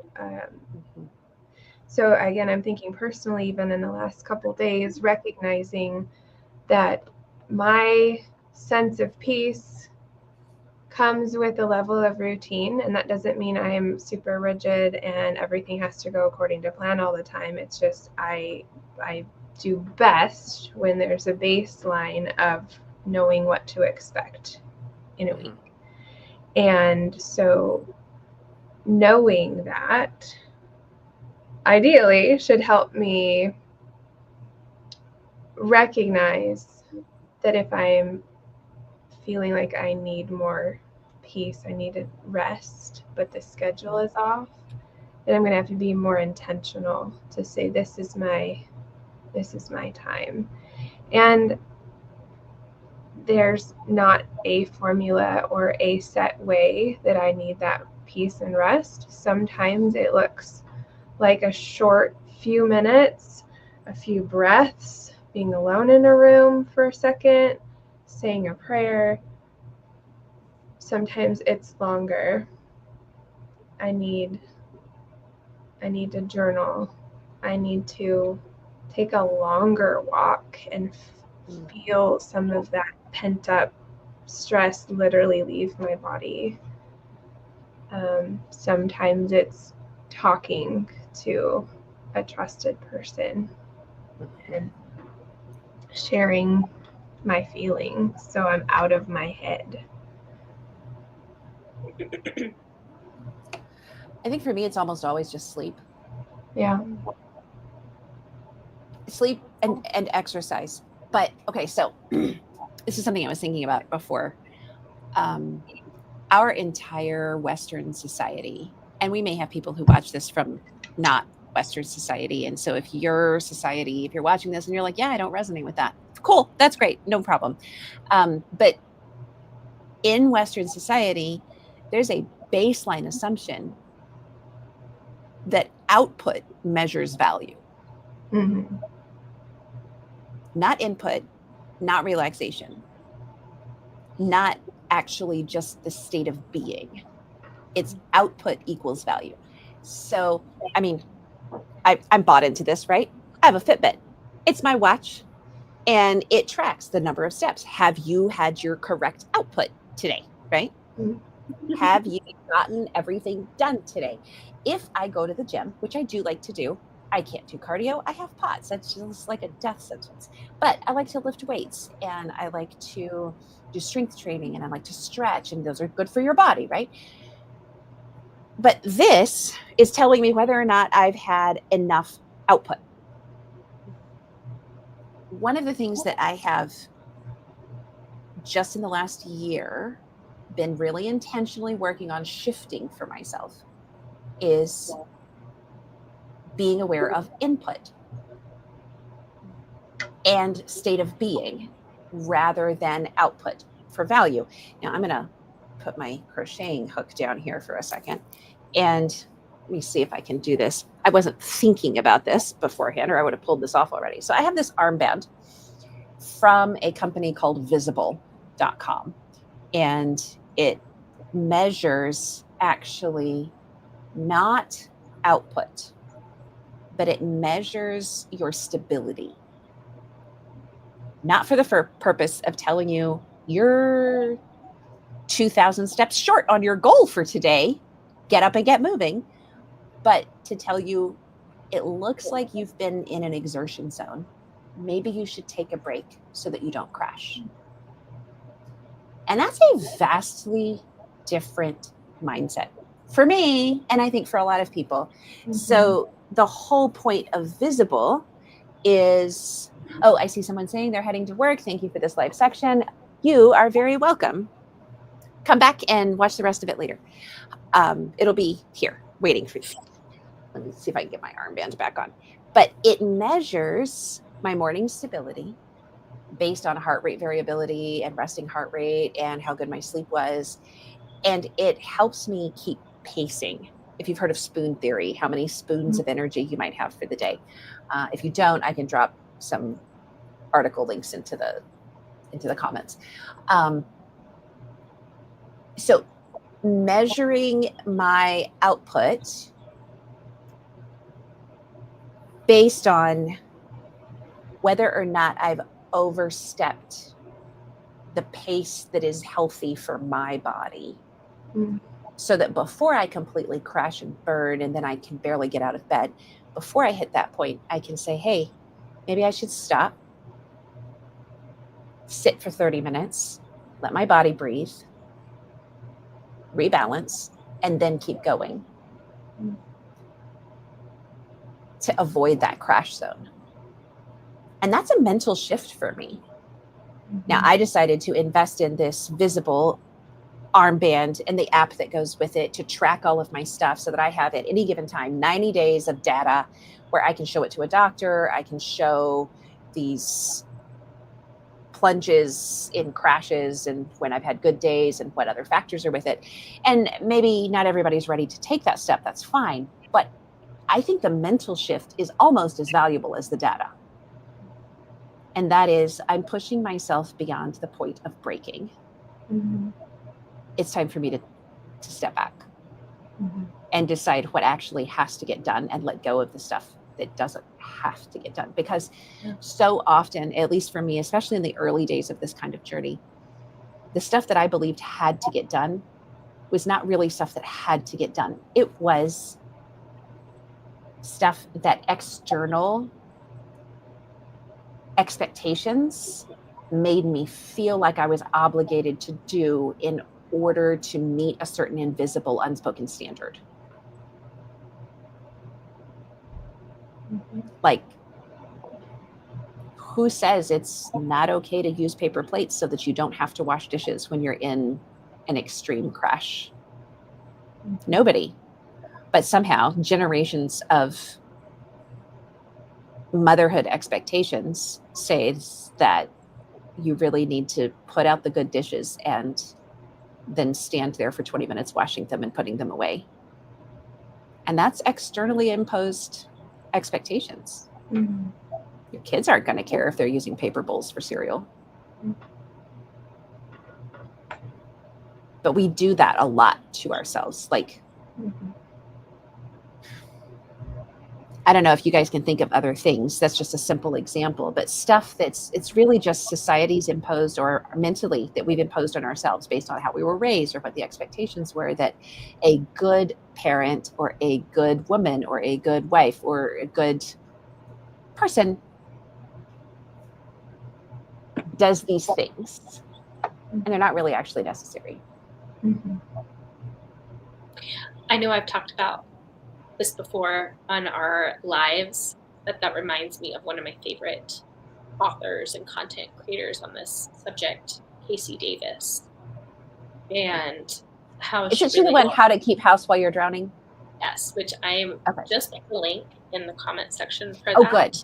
So again, I'm thinking personally, even in the last couple of days, recognizing that my sense of peace comes with a level of routine, and that doesn't mean I am super rigid and everything has to go according to plan all the time. It's just I do best when there's a baseline of knowing what to expect in a week. And so knowing that ideally should help me recognize that if I'm feeling like I need more peace, I need to rest, but the schedule is off, then I'm going to have to be more intentional to say, this is my time. And there's not a formula or a set way that I need that peace and rest. Sometimes it looks like a short few minutes, a few breaths, being alone in a room for a second, saying a prayer. Sometimes it's longer. I need to journal. I need to take a longer walk and feel some of that pent up stress literally leave my body. Sometimes it's talking to a trusted person and sharing my feelings so I'm out of my head. I think for me, it's almost always just sleep. Yeah. Sleep and exercise. But okay, so this is something I was thinking about before. Our entire Western society, and we may have people who watch this from not Western society. And so if your society, if you're watching this and you're like, yeah, I don't resonate with that. Cool. That's great. No problem. But in Western society, there's a baseline assumption that output measures value. Mm-hmm. Not input, not relaxation, not actually just the state of being. It's output equals value. So, I mean, I'm bought into this, right? I have a Fitbit. It's my watch, and it tracks the number of steps. Have you had your correct output today, right? Mm-hmm. Have you gotten everything done today? If I go to the gym, which I do like to do, I can't do cardio. I have POTS. That's just like a death sentence. But I like to lift weights, and I like to do strength training, and I like to stretch, and those are good for your body, right? But this is telling me whether or not I've had enough output. One of the things that I have just in the last year been really intentionally working on shifting for myself is being aware of input and state of being rather than output for value. Now I'm going to put my crocheting hook down here for a second, and let me see if I can do this. I wasn't thinking about this beforehand, or I would have pulled this off already. So I have this armband from a company called visible.com, and it measures actually not output, but it measures your stability. Not for the purpose of telling you you're 2,000 steps short on your goal for today, get up and get moving, but to tell you it looks like you've been in an exertion zone. Maybe you should take a break so that you don't crash. And that's a vastly different mindset for me, and I think for a lot of people. So the whole point of visible is, oh, I see someone saying they're heading to work. Thank you for this live section. You are very welcome. Come back and watch the rest of it later. It'll be here waiting for you. Let me see if I can get my armband back on. But it measures my morning stability based on heart rate variability and resting heart rate and how good my sleep was. And it helps me keep pacing. If you've heard of spoon theory, how many spoons of energy you might have for the day. If you don't, I can drop some article links into the comments. So measuring my output based on whether or not I've overstepped the pace that is healthy for my body. So that before I completely crash and burn and then I can barely get out of bed, before I hit that point, I can say, hey, maybe I should stop, sit for 30 minutes, let my body breathe, rebalance, and then keep going to avoid that crash zone. And that's a mental shift for me. Now, I decided to invest in this visible armband and the app that goes with it to track all of my stuff so that I have at any given time 90 days of data where I can show it to a doctor. I can show these plunges in crashes and when I've had good days and what other factors are with it. And maybe not everybody's ready to take that step. That's fine. But I think the mental shift is almost as valuable as the data. And that is, I'm pushing myself beyond the point of breaking. It's time for me to step back and decide what actually has to get done and let go of the stuff that doesn't have to get done. Because so often, at least for me, especially in the early days of this kind of journey, the stuff that I believed had to get done was not really stuff that had to get done. It was stuff that external expectations made me feel like I was obligated to do in order to meet a certain invisible, unspoken standard. Like, who says it's not okay to use paper plates so that you don't have to wash dishes when you're in an extreme crash? Nobody. But somehow generations of motherhood expectations says that you really need to put out the good dishes and then stand there for 20 minutes washing them and putting them away. And that's externally imposed expectations. Your kids aren't going to care if they're using paper bowls for cereal. But we do that a lot to ourselves. Like, I don't know if you guys can think of other things. That's just a simple example, but stuff it's really just society's imposed or mentally that we've imposed on ourselves based on how we were raised or what the expectations were, that a good parent or a good woman or a good wife or a good person does these things. And they're not really actually necessary. I know I've talked about this before on our lives, but that reminds me of one of my favorite authors and content creators on this subject, Casey Davis, and how Isn't she the one, How to Keep House While You're Drowning? Yes, which I'm just put the link in the comment section for that. Oh, good.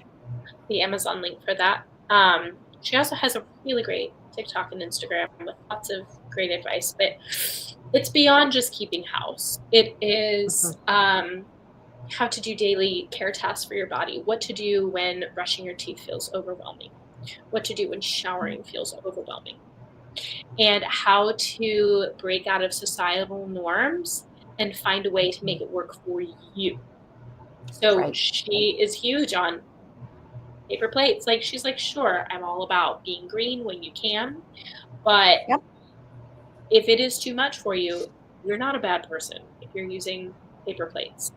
The Amazon link for that. She also has a really great TikTok and Instagram with lots of great advice, but it's beyond just keeping house. It is how to do daily care tasks for your body, what to do when brushing your teeth feels overwhelming, what to do when showering feels overwhelming, and how to break out of societal norms and find a way to make it work for you. So she is huge on paper plates. Like, she's like, sure, I'm all about being green when you can, but if it is too much for you, you're not a bad person if you're using paper plates.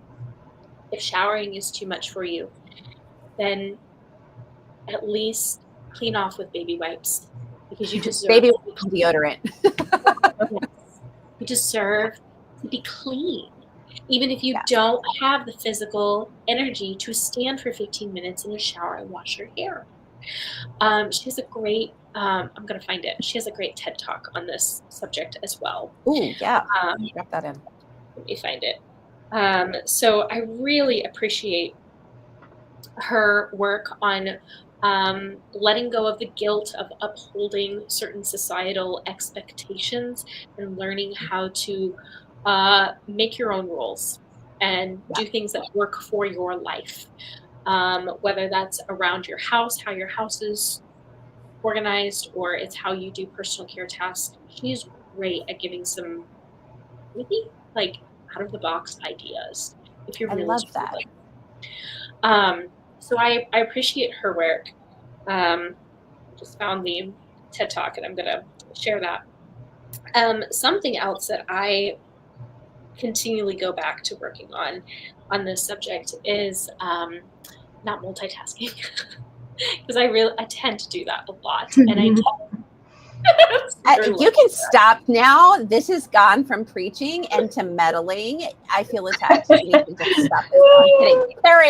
If showering is too much for you, then at least clean off with baby wipes, because you deserve baby deodorant. You deserve to be clean, even if you don't have the physical energy to stand for 15 minutes in a shower and wash your hair. She has a great, I'm going to find it. She has a great TED Talk on this subject as well. Ooh, yeah. Drop that in. Let me find it. So I really appreciate her work on letting go of the guilt of upholding certain societal expectations and learning how to make your own rules and do things that work for your life. Whether that's around your house, how your house is organized, or it's how you do personal care tasks. She's great at giving some really like out of the box ideas. If you're really love that. So I appreciate her work. Just found the TED Talk and I'm gonna share that. Something else that I continually go back to working on this subject is not multitasking. Because I tend to do that a lot, and if you can stop now, this has gone from preaching and to meddling. I feel attacked. You need to just stop. I'm kidding. Carry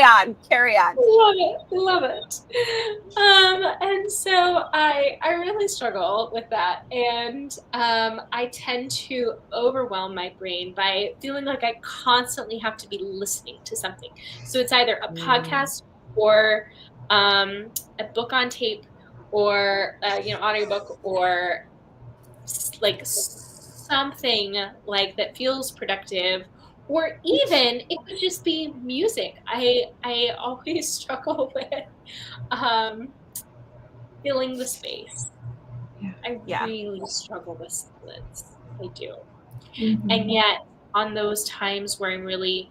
on. Love it. And so I really struggle with that, and I tend to overwhelm my brain by feeling like I constantly have to be listening to something. So it's either a podcast or a book on tape, or audiobook, or like something like that feels productive, or even it could just be music. I always struggle with filling the space. I really struggle with silence. I do. And yet on those times where I'm really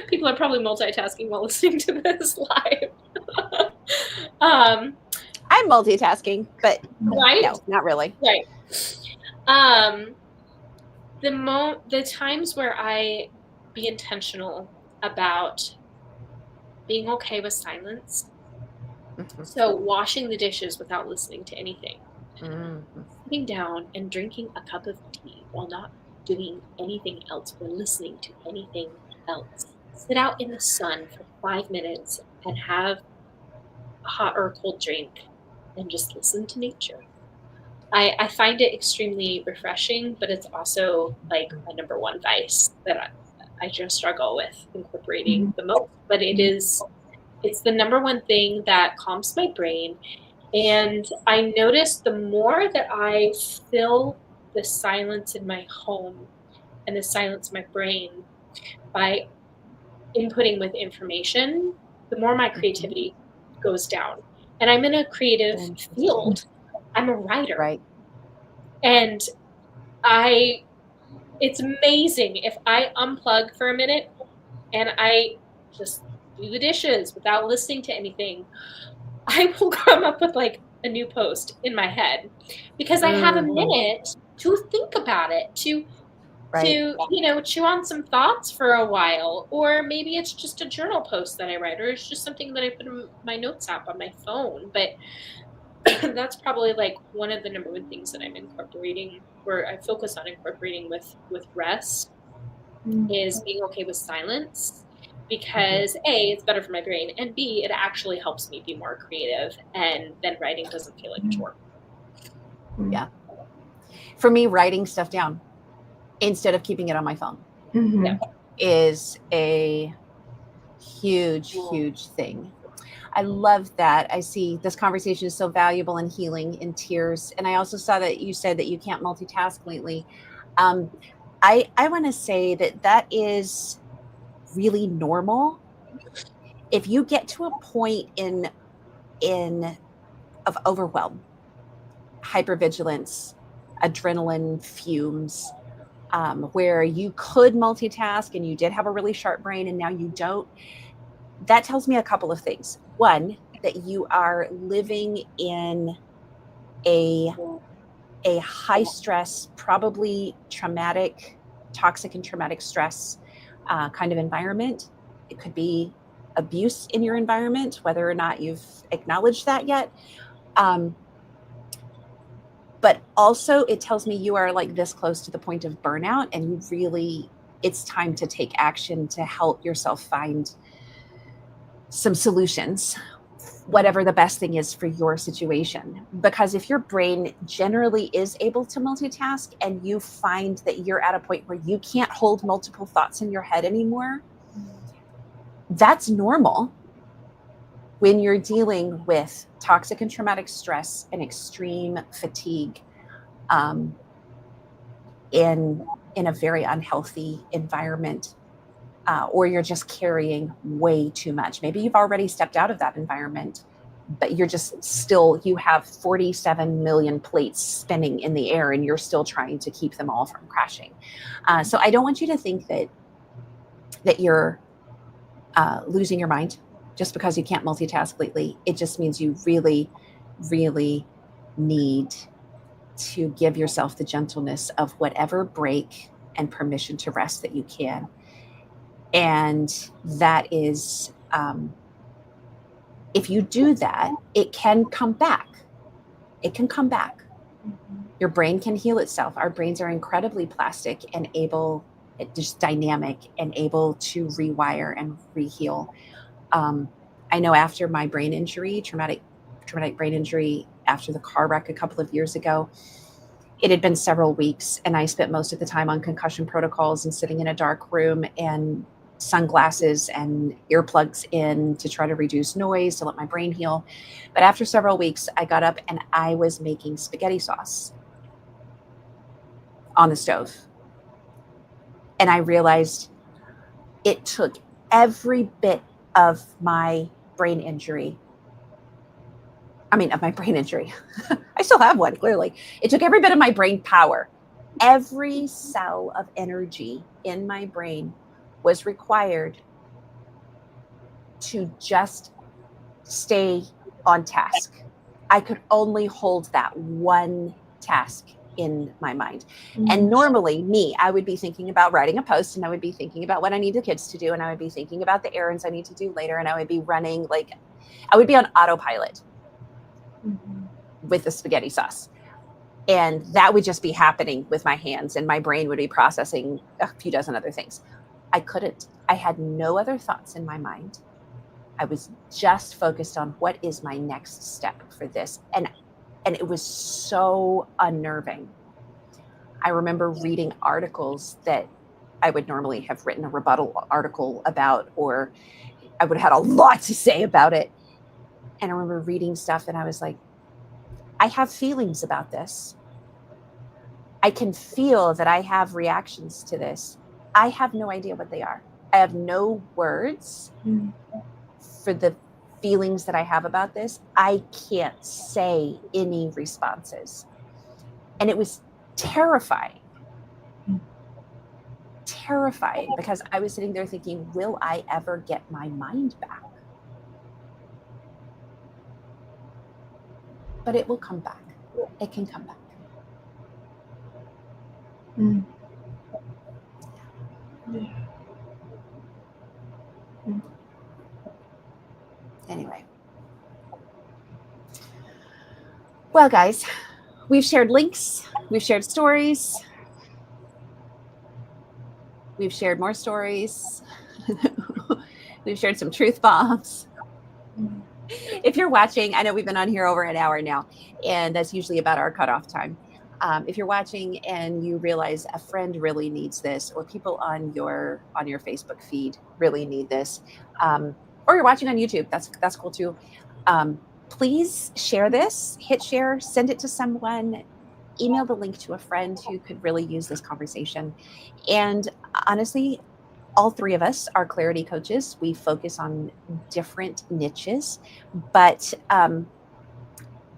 people are probably multitasking while listening to this live. I'm multitasking, but right? No, not really. Right. The times where I be intentional about being okay with silence. So washing the dishes without listening to anything. Sitting down and drinking a cup of tea while not doing anything else or listening to anything else. Sit out in the sun for 5 minutes and have a hot or a cold drink and just listen to nature. I find it extremely refreshing, but it's also like my number one vice that I just struggle with incorporating the most. But it's the number one thing that calms my brain. And I notice the more that I fill the silence in my home and the silence in my brain by inputting with information, the more my creativity goes down. And I'm in a creative field. I'm a writer. Right. And it's amazing if I unplug for a minute and I just do the dishes without listening to anything, I will come up with like a new post in my head because I have a minute to think about it, to chew on some thoughts for a while, or maybe it's just a journal post that I write, or it's just something that I put in my notes app on my phone. But that's probably like one of the number one things that I'm incorporating, where I focus on incorporating with rest, is being okay with silence, because A, it's better for my brain, and B, it actually helps me be more creative, and then writing doesn't feel like a chore. Yeah. For me, writing stuff down instead of keeping it on my phone is a huge thing. I love that. I see this conversation is so valuable and healing in tears. And I also saw that you said that you can't multitask lately. I want to say that is really normal. If you get to a point of overwhelm, hypervigilance, adrenaline fumes, where you could multitask and you did have a really sharp brain and now you don't, that tells me a couple of things. One, that you are living in a high stress, probably toxic and traumatic stress kind of environment. It could be abuse in your environment, whether or not you've acknowledged that yet. But but also it tells me you are like this close to the point of burnout, and you really, it's time to take action to help yourself find some solutions, whatever the best thing is for your situation. Because if your brain generally is able to multitask and you find that you're at a point where you can't hold multiple thoughts in your head anymore, that's normal when you're dealing with toxic and traumatic stress and extreme fatigue in a very unhealthy environment, or you're just carrying way too much. Maybe you've already stepped out of that environment, but you're just still, you have 47 million plates spinning in the air and you're still trying to keep them all from crashing. So I don't want you to think that you're losing your mind just because you can't multitask lately. It just means you really, really need to give yourself the gentleness of whatever break and permission to rest that you can. And that is, if you do that, it can come back. It can come back. Your brain can heal itself. Our brains are incredibly plastic and able, just dynamic and able to rewire and reheal. I know after my brain injury, traumatic brain injury, after the car wreck a couple of years ago, it had been several weeks, and I spent most of the time on concussion protocols and sitting in a dark room and sunglasses and earplugs in to try to reduce noise, to let my brain heal. But after several weeks, I got up and I was making spaghetti sauce on the stove. And I realized it took every bit of my brain injury. I still have one, clearly. It took every bit of my brain power. Every cell of energy in my brain was required to just stay on task. I could only hold that one task in my mind. And normally I would be thinking about writing a post, and I would be thinking about what I need the kids to do, and I would be thinking about the errands I need to do later, and I would be running, like, I would be on autopilot with the spaghetti sauce. And that would just be happening with my hands, and my brain would be processing a few dozen other things. I couldn't. I had no other thoughts in my mind. I was just focused on what is my next step for this. And it was so unnerving. I remember reading articles that I would normally have written a rebuttal article about, or I would have had a lot to say about it. And I remember reading stuff and I was like, I have feelings about this. I can feel that I have reactions to this. I have no idea what they are. I have no words for the feelings that I have about this. I can't say any responses. And it was terrifying. Terrifying, because I was sitting there thinking, will I ever get my mind back? But it will come back. It can come back. Anyway. Well, guys, we've shared links. We've shared stories. We've shared more stories. We've shared some truth bombs. If you're watching, I know we've been on here over an hour now, and that's usually about our cutoff time. If you're watching and you realize a friend really needs this, or people on your Facebook feed really need this, or you're watching on YouTube, that's cool too. Please share this, hit share, send it to someone, email the link to a friend who could really use this conversation. And honestly, all three of us are clarity coaches. We focus on different niches, but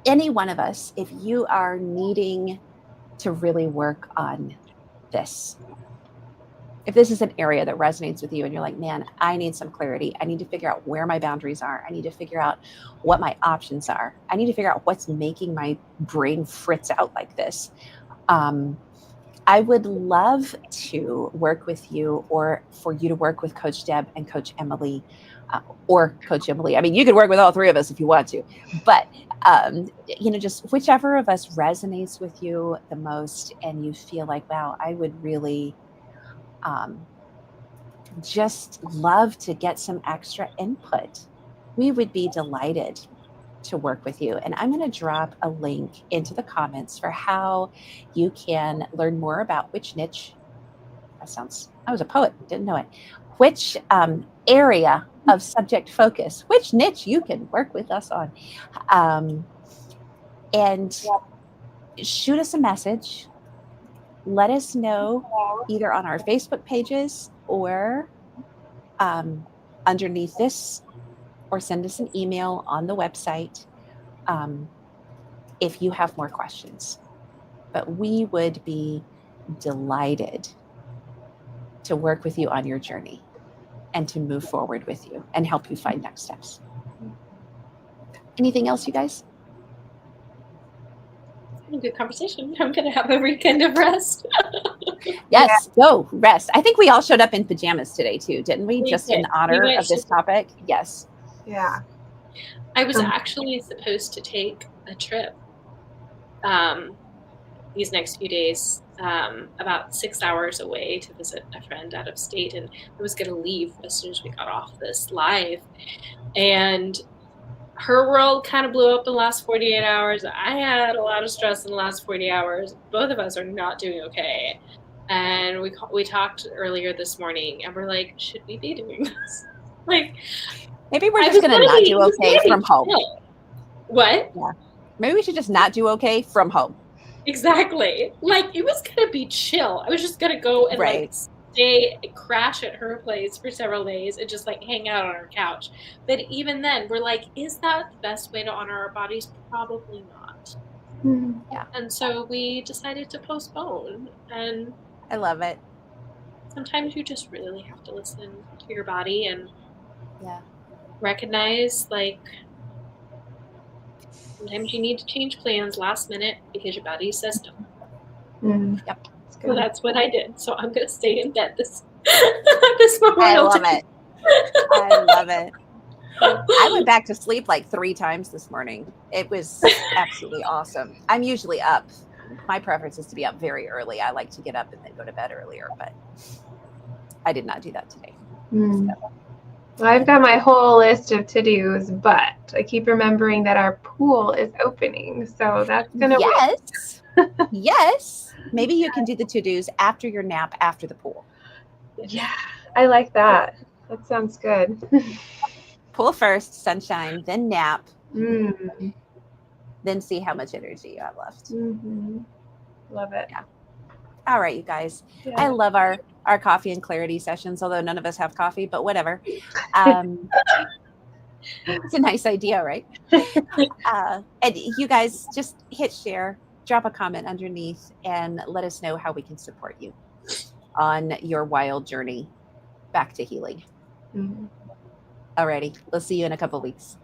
any one of us, if you are needing to really work on this, if this is an area that resonates with you and you're like, man, I need some clarity. I need to figure out where my boundaries are. I need to figure out what my options are. I need to figure out what's making my brain fritz out like this. I would love to work with you, or for you to work with Coach Deb and Coach Emily or Coach Emily. I mean, you could work with all three of us if you want to, but just whichever of us resonates with you the most, and you feel like, wow, I would really just love to get some extra input, we would be delighted to work with you. And I'm going to drop a link into the comments for how you can learn more about which niche. I was a poet, didn't know it. Which area of subject focus, which niche you can work with us on. And shoot us a message. Let us know either on our Facebook pages or underneath this, or send us an email on the website if you have more questions. But we would be delighted to work with you on your journey and to move forward with you and help you find next steps. Anything else, you guys? A good conversation. I'm going to have a weekend of rest. Yes, go rest. I think we all showed up in pajamas today too, didn't we? Just in honor of this topic. Yes. Yeah. I was actually supposed to take a trip these next few days, about 6 hours away to visit a friend out of state, and I was going to leave as soon as we got off this live. And her world kind of blew up in the last 48 hours. I had a lot of stress in the last 40 hours. Both of us are not doing okay. And we talked earlier this morning, and we're like, should we be doing this? Like, maybe we're just going to not do okay from home. What? Yeah. Maybe we should just not do okay from home. Exactly. Like, it was going to be chill. I was just going to go and like stay, crash at her place for several days and just like hang out on her couch. But even then, we're like, is that the best way to honor our bodies? Probably not. Mm-hmm. Yeah. And so we decided to postpone. And I love it. Sometimes you just really have to listen to your body and recognize, like, sometimes you need to change plans last minute because your body says no. Mm-hmm. Yep. So that's what I did. So I'm going to stay in bed this Memorial Day. I love it. I went back to sleep like 3 times this morning. It was absolutely awesome. I'm usually up. My preference is to be up very early. I like to get up and then go to bed earlier, but I did not do that today. Mm. So. Well, I've got my whole list of to-dos, but I keep remembering that our pool is opening. So that's going to wait. Yes. Maybe you can do the to-dos after your nap after the pool. Yeah, I like that. That sounds good. Pool first, sunshine, then nap. Mm. Then see how much energy you have left. Mm-hmm. Love it. Yeah. All right, you guys. Yeah. I love our coffee and clarity sessions, although none of us have coffee, but whatever. It's a nice idea, right? And you guys just hit share, drop a comment underneath, and let us know how we can support you on your wild journey back to healing. Mm-hmm. Alrighty. We'll see you in a couple weeks.